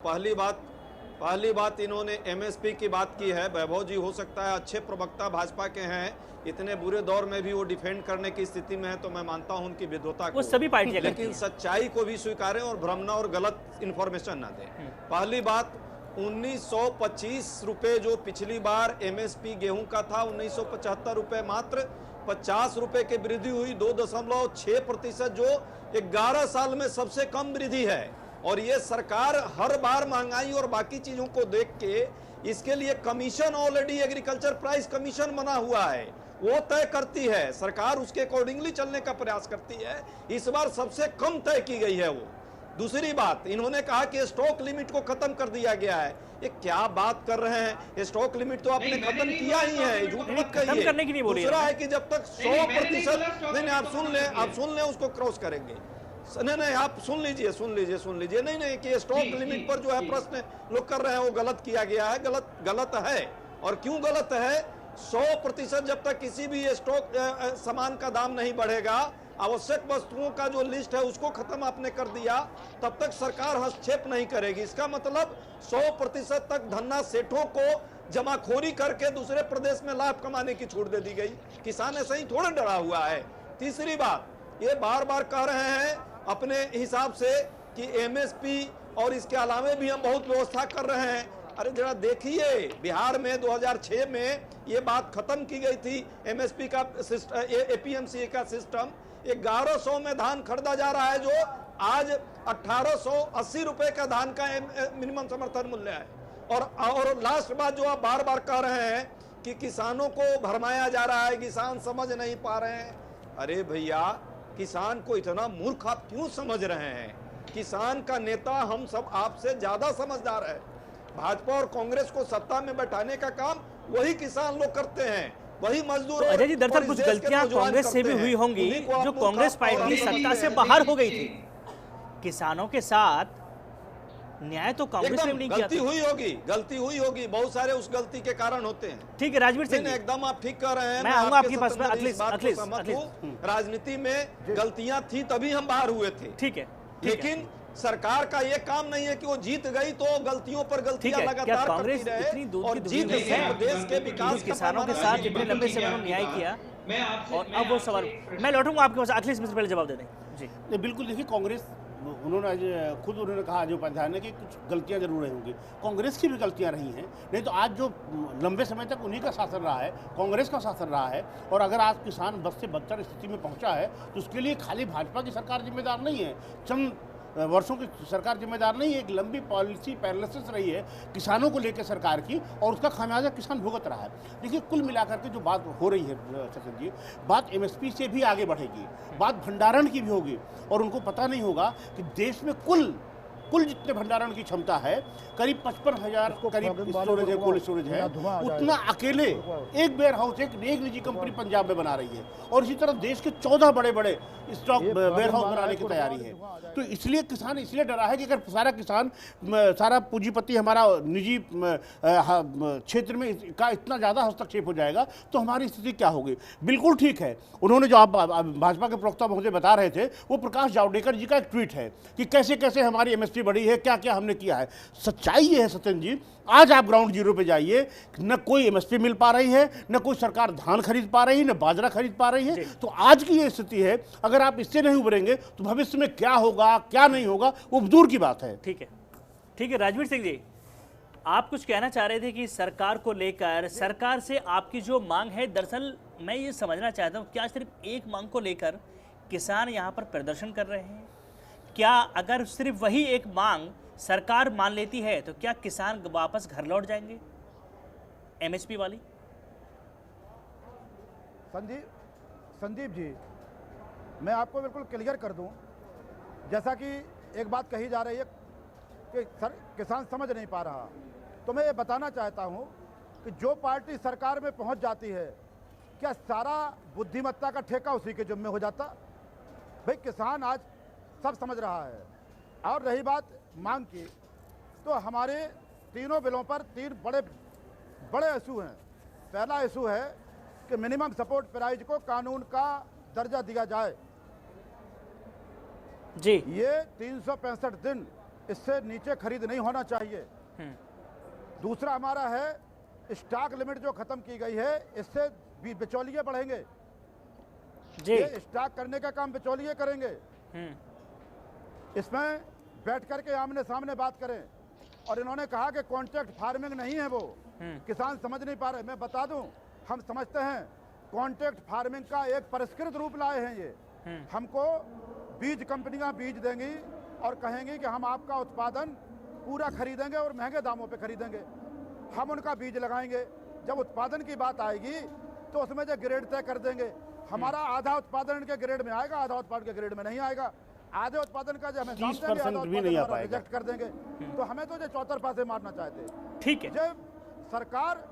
पहली बात इन्होंने एमएसपी की बात की है। वैभव जी हो सकता है अच्छे प्रवक्ता भाजपा के हैं, इतने बुरे दौर में भी वो डिफेंड करने की स्थिति में है, तो मैं मानता हूं उनकी विद्वता वो को। सभी पार्टियां करती लेकिन हैं। सच्चाई को भी स्वीकारें और भ्रमना और गलत इंफॉर्मेशन ना दें। पहली बात, 1925 रुपए जो पिछली बार एमएसपी गेहूं का था, 1975 रुपए मात्र 50 रुपए की वृद्धि हुई, 2.6%, जो 11 साल में सबसे कम वृद्धि है। और ये सरकार हर बार महंगाई और बाकी चीजों को देख के इसके लिए commission, already agriculture price commission बना हुआ है, वो तय करती है सरकार, उसके अकॉर्डिंगली चलने का प्रयास करती है। इस बार सबसे कम तय की गई है वो। दूसरी बात, इन्होंने कहा कि स्टॉक लिमिट को खत्म कर दिया गया है। ये क्या बात कर रहे हैं, स्टॉक लिमिट तो आपने खत्म किया ही है, झूठ मत कहिए। खत्म करने की नहीं बोल रही है। दूसरा है कि जब तक 100%, नहीं आप सुन लें, उसको क्रॉस करेंगे। नहीं, आप सुन लीजिए। नहीं, कि स्टॉक लिमिट पर जो है प्रश्न लोग कर रहे हैं वो गलत किया गया है, गलत है। और क्यों गलत है? 100% जब तक किसी भी स्टॉक सामान का दाम नहीं बढ़ेगा, आवश्यक वस्तुओं का जो लिस्ट है उसको खत्म आपने कर दिया, तब तक सरकार हस्तक्षेप नहीं करेगी। इसका मतलब 100% तक धन्ना सेठों को जमाखोरी करके दूसरे प्रदेश में लाभ कमाने की छूट दे दी गई। किसान ऐसे ही थोड़ा डरा हुआ है। तीसरी बात, ये बार बार कह रहे हैं अपने हिसाब से कि एमएसपी और इसके अलावे भी हम बहुत व्यवस्था कर रहे हैं। अरे जरा देखिए, बिहार में 2006 में ये बात खत्म की गई थी, एमएसपी का एपीएमसी का सिस्टम। 1100 में धान खरीदा जा रहा है, जो आज 1880 रुपए का धान का मिनिमम समर्थन मूल्य है। और लास्ट बात जो आप बार बार कह रहे हैं कि किसानों को भरमाया जा रहा है, किसान समझ नहीं पा रहे हैं। अरे भैया, किसान को इतना मूर्ख आप क्यों समझ रहे हैं? किसान का नेता हम सब आपसे ज्यादा समझदार है। भाजपा और कांग्रेस को सत्ता में बैठाने का काम वही किसान लोग करते हैं, वही मजदूर। तो अजय जी, दरअसल कुछ गलतियां कांग्रेस से भी हुई होंगी, जो कांग्रेस पार्टी सत्ता से बाहर हो गई थी। किसानों के साथ न्याय तो कांग्रेस ने भी नहीं किया। गलती हुई होगी, बहुत सारे उस गलती के कारण होते हैं। ठीक है, राजवीर सिंह, एकदम आप ठीक कर रहे हैं। मैं आऊंगा आपके पास में। राजनीति में गलतियां थी तभी हम बाहर हुए थे, ठीक है, लेकिन सरकार का ये काम नहीं है कि वो जीत गई तो गलतियों पर गलतियां लगातार करती रहे और जीत देश के विकास। किसानों के साथ जितने लंबे समय में न्याय किया, और अब वो सवाल मैं लौटूंगा आपके पास। अखिलेश मिश्र पहले जवाब दे दें जी। नहीं, बिल्कुल। देखिए, कांग्रेस खुद उन्होंने कहा, अजय उपाध्याय ने, कि कुछ गलतियां जरूर रही होंगी। कांग्रेस की भी गलतियां रही हैं, नहीं तो आज जो लंबे समय तक उन्हीं का शासन रहा है, कांग्रेस का शासन रहा है, और अगर आज किसान बद से बदतर स्थिति में पहुंचा है, तो उसके लिए खाली भाजपा की सरकार जिम्मेदार नहीं है, चंद वर्षों की सरकार जिम्मेदार नहीं है। एक लंबी पॉलिसी पैरालिसिस रही है किसानों को लेकर सरकार की, और उसका खामियाजा किसान भुगत रहा है। देखिए, कुल मिलाकर के जो बात हो रही है सचिन जी, बात एमएसपी से भी आगे बढ़ेगी, बात भंडारण की भी होगी। और उनको पता नहीं होगा कि देश में कुल जितने भंडारण की क्षमता है, करीब 55,000 करीब स्टोरेज है, कोल्ड स्टोरेज है, उतना अकेले एक वेयर हाउस, एक निजी कंपनी पंजाब में बना रही है। और इसी तरह देश के 14 बड़े स्टॉक वेयर हाउस बनाने की तैयारी है। तो इसलिए किसान इसलिए डरा है कि अगर सारा किसान, सारा पूंजीपति हमारा निजी क्षेत्र में का इतना ज़्यादा हस्तक्षेप हो जाएगा तो हमारी स्थिति क्या होगी। बिल्कुल ठीक है, उन्होंने जो आप भाजपा के प्रवक्ता महोदय बता रहे थे, वो प्रकाश जावड़ेकर जी का एक ट्वीट है कि कैसे कैसे हमारी एमएसपी बढ़ी है, क्या क्या हमने किया है। सच्चाई ये है सचिन जी, आज आप ग्राउंड जीरो पे जाइए, न कोई एमएसपी मिल पा रही है, न कोई सरकार धान खरीद पा रही है, न बाजरा खरीद पा रही है। तो आज की ये स्थिति है, अगर आप इससे नहीं उभरेंगे तो भविष्य में क्या होगा क्या नहीं होगा वो दूर की बात है। ठीक है, राजवीर सिंह जी, आप कुछ कहना चाह रहे थे कि सरकार को लेकर, सरकार से आपकी जो मांग है, दरअसल मैं ये समझना चाहता हूँ, क्या सिर्फ एक मांग को लेकर किसान यहाँ पर प्रदर्शन कर रहे हैं? क्या अगर सिर्फ वही एक मांग सरकार मान लेती है तो क्या किसान वापस घर लौट जाएंगे एमएसपी वाली? संदीप जी, मैं आपको बिल्कुल क्लियर कर दूं, जैसा कि एक बात कही जा रही है, कि किसान समझ नहीं पा रहा। तो मैं ये बताना चाहता हूँ कि जो पार्टी सरकार में पहुँच जाती है, क्या सारा बुद्धिमत्ता का ठेका उसी के जिम्मे हो जाता? भाई किसान आज सब समझ रहा है। और रही बात मांग की, तो हमारे तीनों बिलों पर 3 बड़े इशू हैं। पहला इशू है कि मिनिमम सपोर्ट प्राइस को कानून का दर्जा दिया जाए जी। ये 365 दिन इससे नीचे खरीद नहीं होना चाहिए। दूसरा हमारा है स्टॉक लिमिट जो खत्म की गई है, इससे भी बिचौलिए बढ़ेंगे जी। ये स्टॉक करने का काम बिचौलिए करेंगे। इसमें बैठ करके आमने सामने बात करें। और इन्होंने कहा कि कॉन्ट्रैक्ट फार्मिंग नहीं है, वो किसान समझ नहीं पा रहे। मैं बता दूं, हम समझते हैं कॉन्ट्रैक्ट फार्मिंग का एक परिष्कृत रूप लाए हैं ये। हमको बीज कंपनियां बीज देंगी और कहेंगी कि हम आपका उत्पादन पूरा खरीदेंगे और महंगे दामों पे खरीदेंगे। हम उनका बीज लगाएंगे। जब उत्पादन की बात आएगी तो उसमें जो ग्रेड तय कर देंगे। हमारा आधा उत्पादन इनके ग्रेड में आएगा, आधा उत्पादन के ग्रेड में नहीं आएगा। आधे उत्पादन का जो हमें दाम देंगे, आधा उत्पादन रिजेक्ट कर देंगे। तो हमें तो जो चौतरफा से मारना चाहते हैं। ठीक है। जब सरकार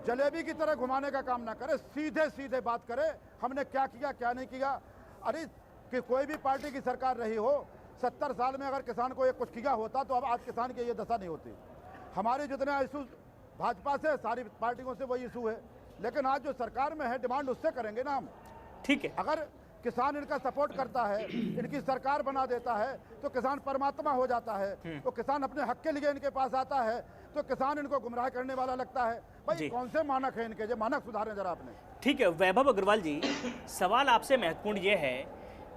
जलेबी की तरह घुमाने का काम ना करे, सीधे सीधे बात करे हमने क्या किया क्या नहीं किया। अरे कि कोई भी पार्टी की सरकार रही हो, 70 साल में अगर किसान को ये कुछ किया होता तो अब आज किसान की ये दशा नहीं होती। हमारे जितने इशू भाजपा से, सारी पार्टियों से वही इशू है। लेकिन आज जो सरकार में है, डिमांड उससे करेंगे ना हम। ठीक है। अगर किसान इनका सपोर्ट करता है, इनकी सरकार बना देता है, तो किसान परमात्मा हो जाता है। तो किसान अपने हक के लिए इनके पास आता है तो किसान इनको गुमराह करने वाला लगता है। भाई कौन से मानक है इनके, जो मानक सुधारें जरा आपने। ठीक है वैभव अग्रवाल जी, सवाल आपसे महत्वपूर्ण ये है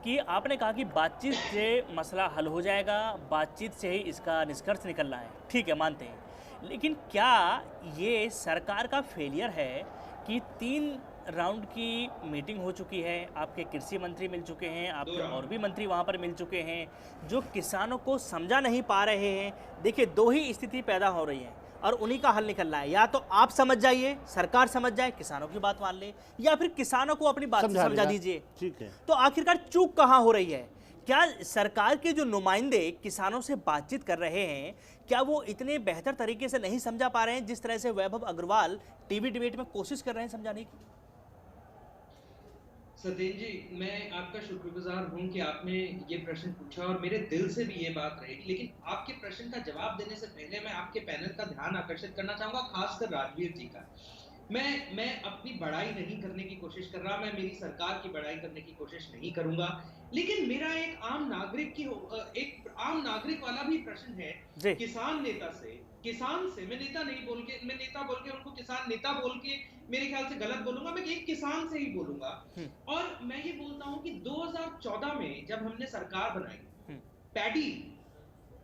कि आपने कहा कि बातचीत से मसला हल हो जाएगा, बातचीत से ही इसका निष्कर्ष निकलना है। ठीक है, मानते हैं। लेकिन क्या ये सरकार का फेलियर है कि 3 राउंड की मीटिंग हो चुकी है, आपके कृषि मंत्री मिल चुके हैं, आपके और भी मंत्री वहाँ पर मिल चुके हैं, जो किसानों को समझा नहीं पा रहे हैं। देखिए 2 ही स्थिति पैदा हो रही है और उन्हीं का हल निकलना है। या तो आप समझ जाइए, सरकार समझ जाए, किसानों की बात मान ले, या फिर किसानों को अपनी बात समझा दीजिए। ठीक है। तो आखिरकार चूक कहाँ हो रही है? क्या सरकार के जो नुमाइंदे किसानों से बातचीत कर रहे हैं, क्या वो इतने बेहतर तरीके से नहीं समझा पा रहे हैं जिस तरह से वैभव अग्रवाल टीवी डिबेट में कोशिश कर रहे हैं समझाने की? सतेंद्र जी, मैं आपका शुक्रगुजार हूं कि आपने ये प्रश्न पूछा और मेरे दिल से भी ये बात रहेगी। लेकिन आपके प्रश्न का जवाब देने से पहले मैं आपके पैनल का ध्यान आकर्षित करना चाहूंगा, खासकर राजवीर जी का। मैं अपनी बड़ाई नहीं करने की कोशिश कर रहा, मैं मेरी सरकार की बड़ाई करने की कोशिश नहीं करूंगा। लेकिन मेरा एक आम नागरिक वाला भी प्रश्न है किसान से। मैं नेता बोल के उनको किसान नेता बोल के मेरे ख्याल से गलत बोलूंगा। मैं एक किसान से ही बोलूंगा। और मैं ये बोलता हूं कि 2014 में जब हमने सरकार बनाई,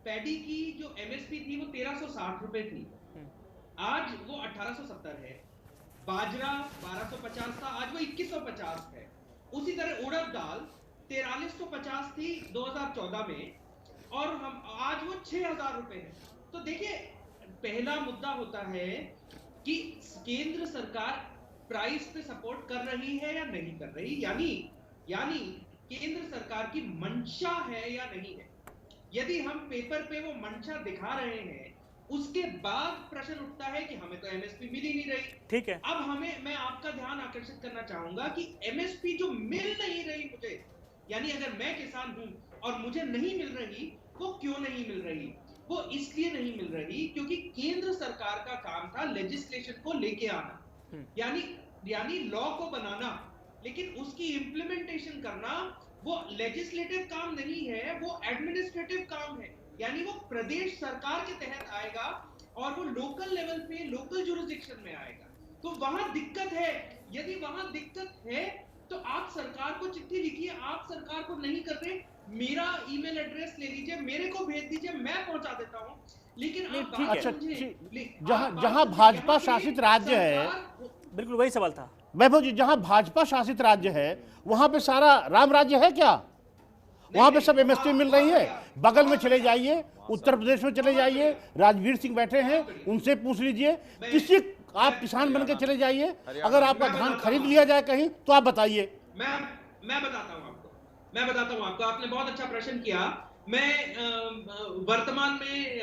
पैडी की जो एमएसपी थी वो 1360 रुपए थी, आज वो 1870 है। बाजरा 1250 था, आज वो 2150 है। उसी तरह उड़द दाल 4350 थी 2014 में, और हम आज वो 6000 रुपए है। तो देखिए, पहला मुद्दा होता है कि केंद्र सरकार प्राइस पे सपोर्ट कर रही है या नहीं कर रही, यानी केंद्र सरकार की मंशा है या नहीं है। यदि हम पेपर पे वो मंशा दिखा रहे हैं, उसके बाद प्रश्न उठता है कि हमें तो एमएसपी मिल ही नहीं रही। ठीक है। अब मैं आपका ध्यान आकर्षित करना चाहूंगा कि एमएसपी जो मिल नहीं रही मुझे, यानी अगर मैं किसान हूं और मुझे नहीं मिल रही, वो क्यों नहीं मिल रही? वो इसलिए नहीं मिल रही क्योंकि केंद्र सरकार का काम था लेजिस्लेशन को लेके आना, यानी लॉ को बनाना, लेकिन उसकी इंप्लीमेंटेशन करना वो लेजिस्लेटिव काम नहीं है, वो एडमिनिस्ट्रेटिव काम है। यानी वो प्रदेश सरकार के तहत आएगा और वो लोकल लेवल पे, लोकल जुरिसडिक्शन में आएगा। तो वहां दिक्कत है। यदि वहां दिक्कत है तो आप सरकार को चिट्ठी लिखिए। आप सरकार को नहीं कर रहे, मेरा ईमेल एड्रेस ले लीजिए, मेरे को भेज दीजिए, मैं पहुंचा देता हूं। लेकिन जहां भाजपा शासित राज्य है, बिल्कुल वही सवाल था वैभव जी, जहां भाजपा शासित राज्य है वहां पे सारा राम राज्य है क्या? वहां पे सब एमएसपी मिल रही है। बगल में चले जाइए, उत्तर प्रदेश में चले जाइए, राजवीर सिंह बैठे हैं, उनसे पूछ लीजिए। किसी आप किसान बन के चले जाइए, अगर आपका धान खरीद लिया जाए कहीं तो आप बताइए। मैं बताता हूं आपको। आपने बहुत अच्छा प्रश्न किया मैं वर्तमान में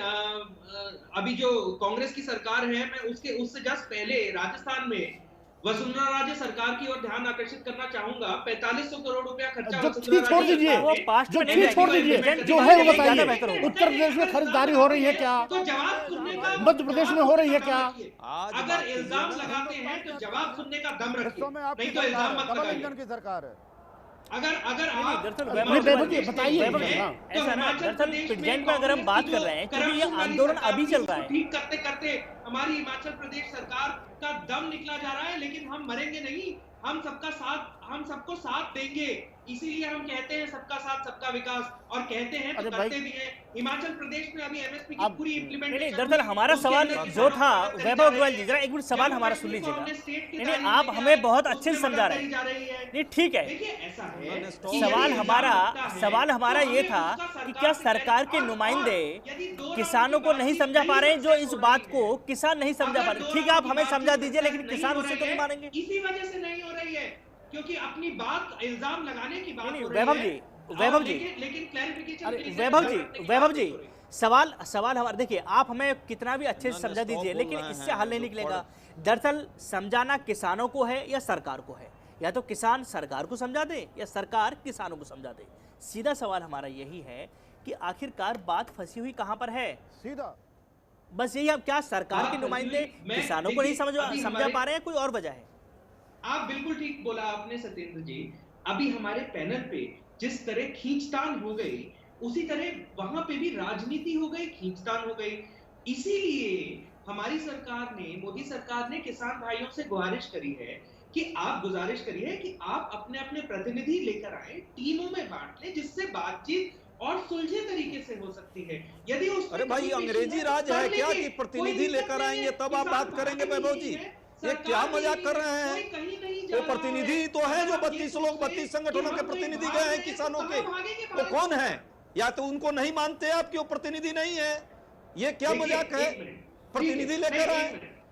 अभी जो कांग्रेस की सरकार है, मैं उससे जस्ट पहले राजस्थान में वसुंधरा राजे सरकार की ओर ध्यान आकर्षित करना चाहूंगा। 4500 करोड़ रुपया खर्चा जो थी छोड़ दीजिए, छोड़ दीजिए, जो है वो बताइए। उत्तर प्रदेश में खरीदारी हो रही है क्या? तो जवाब सुनने का मध्य प्रदेश में हो रही है क्या? अगर इल्जाम लगाते हैं तो जवाब सुनने का दम रखिए, नहीं तो आपकी इल्जाम मत डबल लगाइए। इंजन की सरकार है। अगर आप बताइए ऐसा ना, दरअसल पिटजैन पे अगर हम बात कर रहे हैं, क्योंकि ये आंदोलन अभी चल रहा है, ठीक करते करते हमारी हिमाचल प्रदेश सरकार का दम निकला जा रहा है, लेकिन हम मरेंगे नहीं, हम सबको साथ देंगे। इसीलिए हम कहते हैं सबका साथ सबका विकास, और कहते हैं तो करते भी हैं। हिमाचल प्रदेश में अभी एमएसपी की पूरी इम्प्लीमेंटेशन। दरअसल हमारा सवाल जो था वैभव अग्रवाल जी, जरा एक मिनट सवाल हमारा सुन लीजिएगा। नहीं, आप हमें बहुत अच्छे से समझा रहे हैं, नहीं ठीक है। सवाल हमारा ये था कि क्या सरकार के नुमाइंदे किसानों को नहीं समझा पा रहे हैं, जो इस बात को किसान नहीं समझा पा रहे। ठीक है, आप हमें समझा दीजिए, लेकिन किसान उससे तो नहीं मानेंगे। इसी वजह से नहीं हो रही है, क्योंकि अपनी बात इल्जाम लगाने की बात हो रही है। वैभव जी, लेकिन क्लैरिफिकेशन वैभव जी, सवाल हमारा, देखिए आप हमें कितना भी अच्छे से समझा दीजिए, लेकिन इससे हल नहीं निकलेगा। दरअसल समझाना किसानों को है या सरकार को है, या तो किसान सरकार को समझा दे या सरकार किसानों को समझा दे। सीधा सवाल हमारा यही है कि आखिरकार बात फंसी हुई कहाँ पर है, सीधा बस यही। अब क्या सरकार के नुमाइंदे किसानों को नहीं समझा पा रहे हैं, कोई और वजह है? आप बिल्कुल ठीक बोला आपने सत्येंद्र जी। अभी हमारे पैनल पे जिस तरह खींचतान हो गई, उसी तरह वहां पे भी राजनीति हो गई, खींचतान हो गई। इसीलिए हमारी सरकार ने, मोदी सरकार ने किसान भाइयों से गुजारिश करी है कि आप अपने अपने प्रतिनिधि लेकर आए, टीमों में बांट लें, जिससे बातचीत और सुलझे तरीके से हो सकती है। यदि उस अरे भाई, अंग्रेजी राज है क्या कि प्रतिनिधि लेकर आएंगे तब आप बात करेंगे? वैभव जी, ये क्या मजाक कर रहे हैं? वो प्रतिनिधि तो है जो 32 लोग 32 संगठनों के प्रतिनिधि गए हैं किसानों के, वो कौन है? या तो उनको नहीं मानते आप कि वो प्रतिनिधि नहीं है? ये क्या मजाक है? प्रतिनिधि लेकर आए,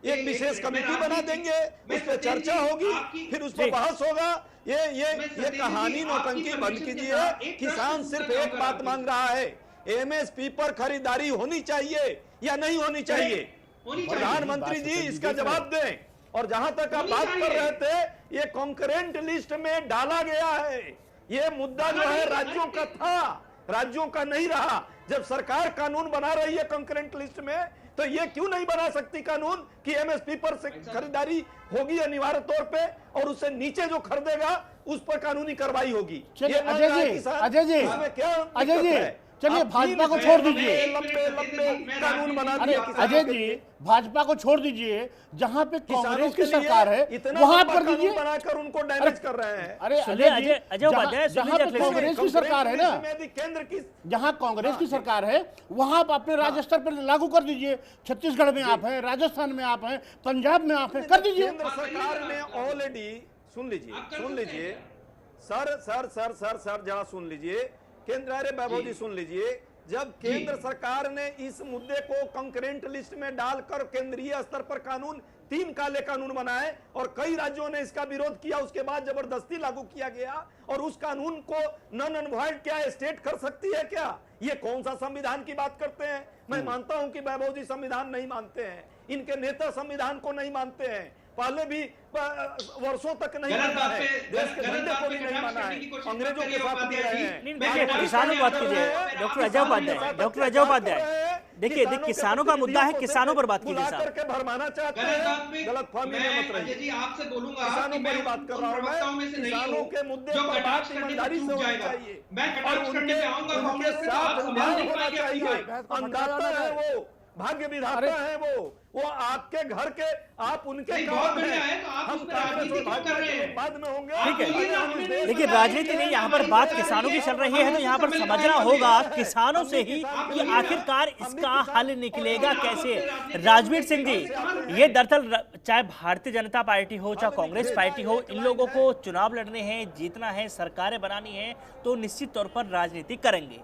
एक विशेष कमेटी बना देंगे, उस पर चर्चा होगी, फिर उस पर बहस होगा। ये कहानी नौटंकी बंद कीजिए। किसान सिर्फ एक बात मांग रहा है, एमएसपी पर खरीदारी होनी चाहिए या नहीं होनी चाहिए? प्रधानमंत्री जी इसका जवाब दें। और जहां तक आप बात कर रहे थे, ये कॉन्करेंट लिस्ट में डाला गया है। ये मुद्दा जो है राज्यों का था, राज्यों का नहीं रहा। जब सरकार कानून बना रही है कॉन्करेंट लिस्ट में, तो ये क्यों नहीं बना सकती कानून कि एमएसपी पर खरीदारी होगी अनिवार्य तौर पे, और उससे नीचे जो खरीदेगा उस पर कानूनी कार्रवाई होगी। अजय जी, चलिए भाजपा को छोड़ दीजिए। कानून बना दिया अजय जी, भाजपा को छोड़ दीजिए। जहां पे कांग्रेस की सरकार है वहां कर दीजिए, बनाकर उनको डैमेज कर रहे हैं। अरे अजय, जहां पे कांग्रेस की सरकार है ना, केंद्र की जहां कांग्रेस की सरकार है वहां आप अपने राज्य स्तर पर लागू कर दीजिए। छत्तीसगढ़ में आप हैं, राजस्थान में आप हैं, पंजाब में आप हैं, कर दीजिए। केंद्र सरकार ने ऑलरेडी, सुन लीजिए सर जरा सुन लीजिए। केंद्र, अरे वैभव जी सुन लीजिए। जब केंद्र सरकार ने इस मुद्दे को कंकरेंट लिस्ट में डालकर केंद्रीय स्तर पर कानून, 3 काले कानून बनाए और कई राज्यों ने इसका विरोध किया, उसके बाद जबरदस्ती लागू किया गया, और उस कानून को नन अनवॉइड क्या स्टेट कर सकती है क्या? ये कौन सा संविधान की बात करते हैं? मैं मानता हूं कि वैभव जी संविधान नहीं मानते हैं, इनके नेता संविधान को नहीं मानते हैं, पहले भी वर्षों तक नहीं माना है, देश के झंडे को भी नहीं माना है, अंग्रेजों के साथ भी रहे हैं। देखिए किसानों की बात कीजिए, डॉक्टर अजय उपाध्याय, देखिए किसानों का मुद्दा है, किसानों पर बात कीजिए साहब। करके भरमाना चाहते हैं, गलत फहमी में मत रहिए। जी आपसे बोलूंगा, किसानों पर बात कर रहा हूं मैं, किसानों के मुद्दे पर बात ईमानदारी से होनी चाहिए और उनके साथ न्याय होना चाहिए। अन्नदाता है वो, भाग्य विधाता है वो आपके घर के, आप उनके काम हैं, हम कांग्रेस और भाजपा के बाद में होंगे। ठीक है, देखिए राजनीति नहीं, यहाँ पर बात किसानों की चल रही है, तो यहाँ पर समझना होगा किसानों से ही कि आखिरकार इसका हल निकलेगा कैसे। राजवीर सिंह जी, ये दरअसल चाहे भारतीय जनता पार्टी हो चाहे कांग्रेस पार्टी हो, इन लोगों को चुनाव लड़ने हैं, जीतना है, सरकारें बनानी है, तो निश्चित तौर पर राजनीति करेंगे,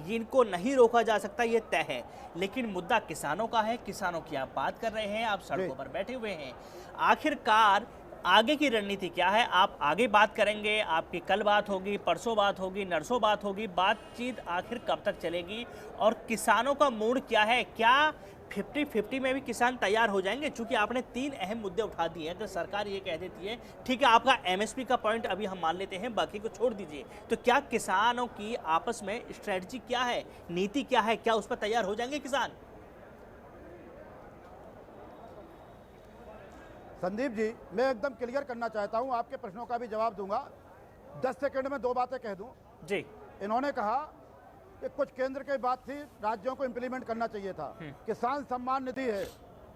इनको नहीं रोका जा सकता, ये तय है। लेकिन मुद्दा किसानों का है, किसानों की आप बात कर रहे हैं, आप सड़कों पर बैठे हुए हैं। आखिरकार आगे की रणनीति क्या है? आप आगे बात करेंगे, आपकी कल बात होगी, परसों बात होगी, नरसों बात होगी, बातचीत आखिर कब तक चलेगी? और किसानों का मूड क्या है? क्या 50-50 में भी किसान तैयार हो जाएंगे? चूंकि आपने 3 अहम मुद्दे उठा दिए हैं, तो सरकार ये कह देती है ठीक है आपका एमएसपी का पॉइंट अभी हम मान लेते हैं, बाकी को छोड़ दीजिए, तो क्या किसानों की आपस में स्ट्रेटजी क्या है, नीति क्या है, क्या उस पर तैयार हो जाएंगे किसान? संदीप जी, मैं एकदम क्लियर करना चाहता हूं, आपके प्रश्नों का भी जवाब दूंगा। 10 सेकंड में 2 बातें कह दूं। जी। इन्होंने कहा कि कुछ केंद्र की बात थी, राज्यों को इंप्लीमेंट करना चाहिए था। किसान सम्मान निधि है,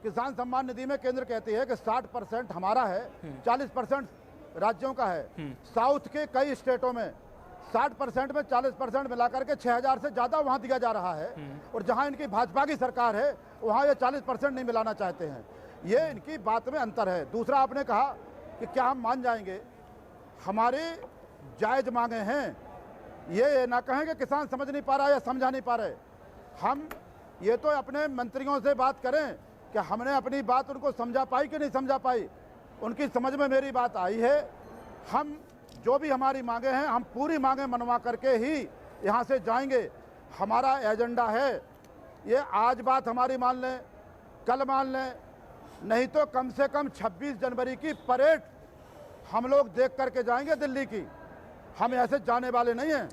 किसान सम्मान निधि में केंद्र कहती है कि 60% हमारा है, 40% राज्यों का है। साउथ के कई स्टेटों में 60% में 40% मिलाकर के 6000 से ज्यादा वहां दिया जा रहा है, और जहां इनकी भाजपा की सरकार है वहां ये 40% नहीं मिलाना चाहते हैं। ये इनकी बात में अंतर है। दूसरा, आपने कहा कि क्या हम मान जाएंगे? हमारी जायज मांगे हैं, ये ना कहें कि किसान समझ नहीं पा रहा या समझा नहीं पा रहे। हम ये तो अपने मंत्रियों से बात करें कि हमने अपनी बात उनको समझा पाई कि नहीं समझा पाई। उनकी समझ में मेरी बात आई है। हम जो भी हमारी मांगे हैं, हम पूरी मांगे मनवा करके ही यहाँ से जाएंगे। हमारा एजेंडा है, ये आज बात हमारी मान लें, कल मान लें, नहीं तो कम से कम 26 जनवरी की परेड हम लोग देख करके जाएंगे दिल्ली की। हम ऐसे जाने वाले नहीं हैं।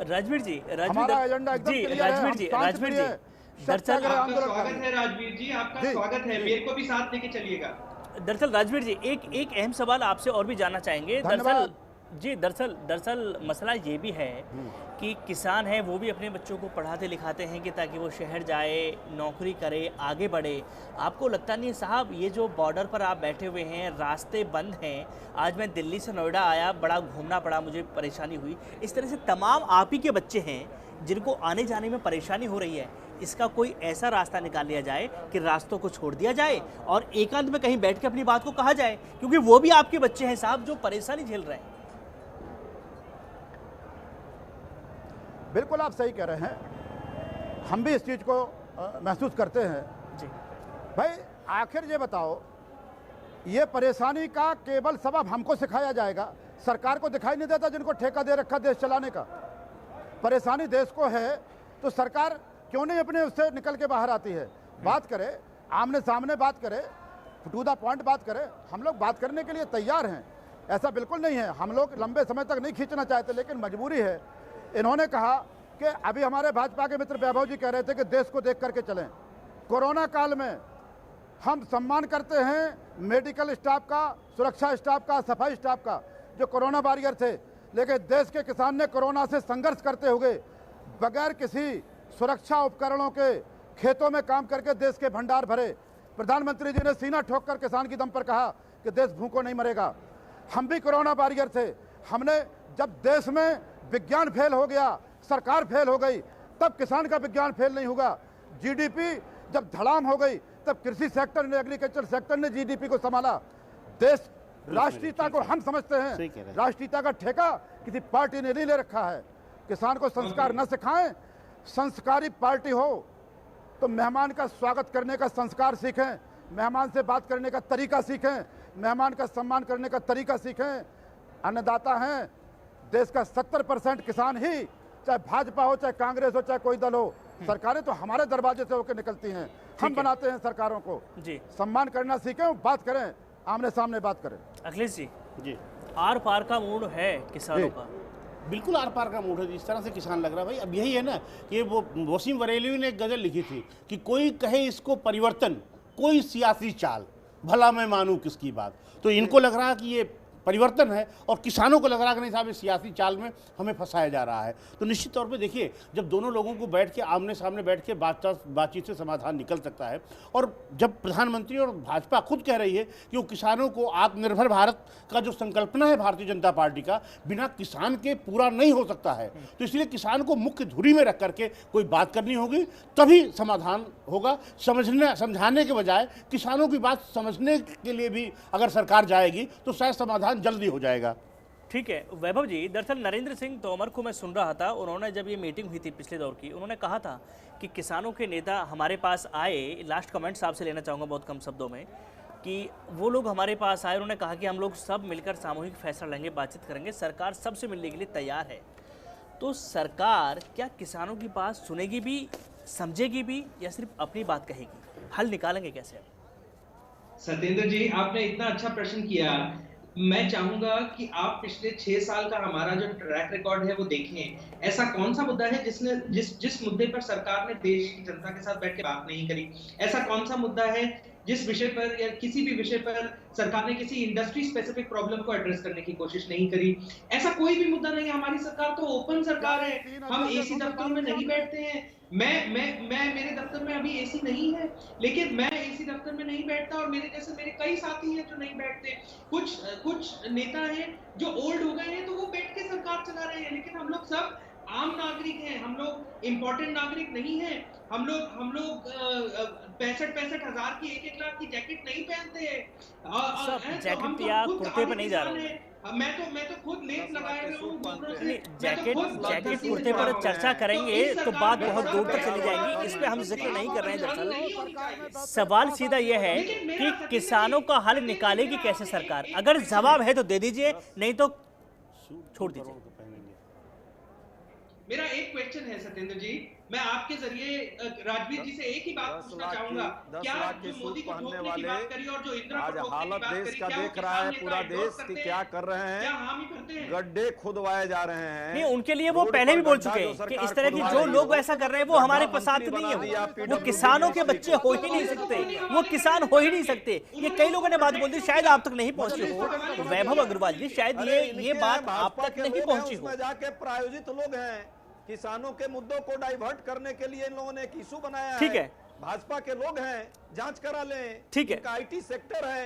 राजवीर जी, हमारा एजेंडा एकदम क्लियर है। राजवीर जी, सत्याग्रह आपका आंदोलन स्वागत करेंगे। है राजवीर जी, आपका स्वागत है। मेरे को भी साथ लेके चलिएगा। दरअसल राजवीर जी, एक अहम सवाल आपसे और भी जानना चाहेंगे। दरअसल मसला ये भी है कि किसान है वो भी अपने बच्चों को पढ़ाते लिखाते हैं कि ताकि वो शहर जाए, नौकरी करे, आगे बढ़े। आपको लगता नहीं है साहब, ये जो बॉर्डर पर आप बैठे हुए हैं, रास्ते बंद हैं, आज मैं दिल्ली से नोएडा आया, बड़ा घूमना पड़ा, मुझे परेशानी हुई, इस तरह से तमाम आप ही के बच्चे हैं जिनको आने जाने में परेशानी हो रही है। इसका कोई ऐसा रास्ता निकाल लिया जाए कि रास्तों को छोड़ दिया जाए और एकांत में कहीं बैठ के अपनी बात को कहा जाए, क्योंकि वो भी आपके बच्चे हैं साहब जो परेशानी झेल रहे हैं। बिल्कुल आप सही कह रहे हैं, हम भी इस चीज़ को महसूस करते हैं जी। भाई आखिर ये बताओ, ये परेशानी का केवल सबब हमको सिखाया जाएगा? सरकार को दिखाई नहीं देता जिनको ठेका दे रखा देश चलाने का? परेशानी देश को है तो सरकार क्यों नहीं अपने उससे निकल के बाहर आती है? बात करे, आमने सामने बात करे, टू द पॉइंट बात करे। हम लोग बात करने के लिए तैयार हैं, ऐसा बिल्कुल नहीं है। हम लोग लंबे समय तक नहीं खींचना चाहते, लेकिन मजबूरी है। इन्होंने कहा कि अभी हमारे भाजपा के मित्र वैभव जी कह रहे थे कि देश को देख करके चलें। कोरोना काल में हम सम्मान करते हैं मेडिकल स्टाफ का, सुरक्षा स्टाफ का, सफाई स्टाफ का, जो कोरोना वॉरियर थे, लेकिन देश के किसान ने कोरोना से संघर्ष करते हुए बगैर किसी सुरक्षा उपकरणों के खेतों में काम करके देश के भंडार भरे। प्रधानमंत्री जी ने सीना ठोक कर किसान की दम पर कहा कि देश भूखों नहीं मरेगा। हम भी कोरोना वॉरियर थे। हमने जब देश में विज्ञान फेल हो गया, सरकार फेल हो गई, तब किसान का विज्ञान फेल नहीं होगा। जीडीपी जब धड़ाम हो गई, तब कृषि सेक्टर ने, एग्रीकल्चर सेक्टर ने जीडीपी को संभाला। देश राष्ट्रीयता को हम समझते हैं, राष्ट्रीयता का ठेका किसी पार्टी ने नहीं ले रखा है। किसान को संस्कार न सिखाएं। संस्कारी पार्टी हो तो मेहमान का स्वागत करने का संस्कार सीखें, मेहमान से बात करने का तरीका सीखें, मेहमान का सम्मान करने का तरीका सीखें। अन्नदाता हैं देश का 70% किसान ही, चाहे भाजपा हो, चाहे कांग्रेस हो, चाहे कोई दल हो। सरकारें तो हमारे दरवाजे से होकर निकलती हैं, हम बनाते हैं सरकारों को। जी, सम्मान करना सीखें, बात करें, आमने सामने बात करें। अखिलेश जी, जी आर पार का मूड है किसानों का? बिल्कुल आर पार का मूड है। जिस तरह से किसान लग रहा है भाई, अब यही है ना कि वो वसीम बरेलवी ने एक गजल लिखी थी कि कोई कहे इसको परिवर्तन, कोई सियासी चाल, भला मैं मानूं किसकी बात। तो इनको लग रहा है कि ये परिवर्तन है और किसानों को लग रहा है कि नहीं साहब, इस सियासी चाल में हमें फंसाया जा रहा है। तो निश्चित तौर पे देखिए, जब दोनों लोगों को बैठ के आमने सामने बैठ के बातचीत से समाधान निकल सकता है, और जब प्रधानमंत्री और भाजपा खुद कह रही है कि वो किसानों को, आत्मनिर्भर भारत का जो संकल्पना है भारतीय जनता पार्टी का, बिना किसान के पूरा नहीं हो सकता है। तो इसलिए किसान को मुख्य धुरी में रख करके कोई बात करनी होगी, तभी समाधान होगा। समझाने के बजाय किसानों की बात समझने के लिए भी अगर सरकार जाएगी तो शायद समाधान जल्दी हो जाएगा। ठीक है वैभव जी, दरअसल नरेंद्र सिंह तोमर को मैं सुन रहा था, उन्होंने जब ये मीटिंग हुई थी पिछले दौर की, उन्होंने कहा था कि किसानों के नेता हमारे पास आए। लास्ट कमेंट्स आपसे लेना चाहूँगा बहुत कम शब्दों में। कि वो लोग हमारे पास आए, उन्होंने कहा कि हम लोग सब मिलकर सामूहिक फैसला लेंगे, बातचीत करेंगे, सरकार सबसे मिलने के लिए तैयार है। तो सरकार क्या किसानों की बात सुनेगी भी, समझेगी भी, या सिर्फ अपनी बात कहेगी? हल निकालेंगे कैसे? सत्येंद्र जी, आपने इतना अच्छा प्रश्न किया। मैं चाहूंगा कि आप पिछले 6 साल का हमारा जो ट्रैक रिकॉर्ड है वो देखें। ऐसा कौन सा मुद्दा है जिस मुद्दे पर सरकार ने देश की जनता के साथ बैठ के बात नहीं करी? ऐसा कौन सा मुद्दा है जिस विषय पर या किसी भी विषय पर सरकार ने किसी इंडस्ट्री स्पेसिफिक प्रॉब्लम को एड्रेस करने की कोशिश नहीं करी? ऐसा कोई भी मुद्दा नहीं है। हमारी सरकार तो ओपन सरकार है। हम एसी दफ्तर में नहीं बैठते हैं। मैं मेरे दफ्तर में अभी एसी नहीं है, लेकिन मैं एसी दफ्तर में नहीं बैठता, और मेरे जैसे मेरे कई साथी हैं जो नहीं बैठते। कुछ नेता हैं जो ओल्ड हो गए हैं तो वो बैठ के सरकार चला रहे हैं, लेकिन हम लोग सब आम नागरिक हैं। हम लोग इम्पोर्टेंट नागरिक नहीं हैं। हम लोग 65 हजार की 1 लाख की जैकेट नहीं पहनते हैं। जैकेट या कुर्ते पे नहीं जा रहा हूँ मैं तो खुद लेप लगाए हुए हूँ। जैकेट कुर्ते पर चर्चा करेंगे तो बात बहुत दूर तक चली जाएगी, इस पे हम जिक्र नहीं कर रहे हैं। दरअसल सवाल सीधा यह है कि किसानों का हल निकालेगी कैसे सरकार? अगर जवाब है तो दे दीजिए, नहीं तो छोड़ दीजिए। मेरा एक क्वेश्चन है सत्येंद्र जी, मैं आपके जरिए राजवीर जी से एक ही बात पूछना चाहूंगा। क्या जो मोदी को ठोकने की बात करी और जो इंदिरा को ठोकने की बात करी, देश का देख रहा है पूरा देश कि क्या कर रहे हैं? क्या हामी भरते हैं? गड्ढे खुदवाए जा रहे हैं। नहीं, उनके लिए वो पहले भी बोल चुके हैं कि इस तरह की जो लोग ऐसा कर रहे हैं वो हमारे पसंद नहीं है। वो किसानों के बच्चे हो ही नहीं सकते, वो किसान हो ही नहीं सकते। ये कई लोगों ने बात बोल दी, शायद आप तक नहीं पहुंची हो। वैभव अग्रवाल जी, शायद ये बात आप तक नहीं पहुंची हो। जाके प्रायोजित लोग हैं, किसानों के मुद्दों को डाइवर्ट करने के लिए इन लोगों ने एक इशू बनाया है। ठीक है, भाजपा के लोग हैं, जांच करा लें। ठीक है, आईटी सेक्टर है,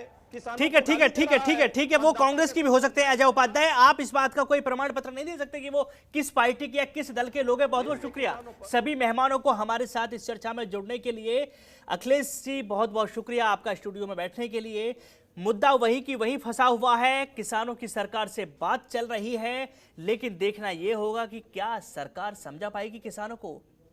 ठीक है, वो कांग्रेस की भी हो सकते हैं। अजय उपाध्याय, आप इस बात का कोई प्रमाण पत्र नहीं दे सकते कि वो किस पार्टी के या किस दल के लोग हैं। बहुत बहुत शुक्रिया सभी मेहमानों को हमारे साथ इस चर्चा में जुड़ने के लिए। अखिलेश जी, बहुत बहुत शुक्रिया आपका स्टूडियो में बैठने के लिए। मुद्दा वही की वही फंसा हुआ है, किसानों की सरकार से बात चल रही है, लेकिन देखना यह होगा कि क्या सरकार समझा पाएगी किसानों को,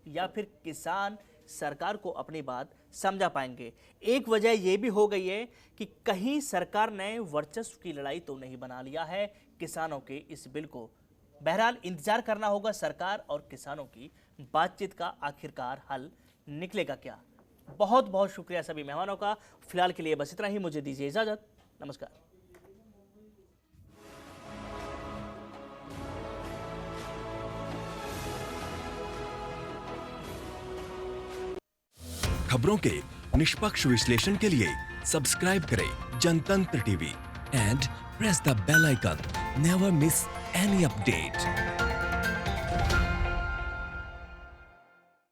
या फिर किसान सरकार को अपनी बात समझा पाएंगे। एक वजह यह भी हो गई है कि कहीं सरकार ने वर्चस्व की लड़ाई तो नहीं बना लिया है किसानों के इस बिल को। बहरहाल इंतजार करना होगा सरकार और किसानों की बातचीत का आखिरकार हल निकलेगा क्या। बहुत बहुत शुक्रिया सभी मेहमानों का। फिलहाल के लिए बस इतना ही, मुझे दीजिए इजाजत। नमस्कार। खबरों के निष्पक्ष विश्लेषण के लिए सब्सक्राइब करें Jantantra TV and press the bell icon. Never miss any update.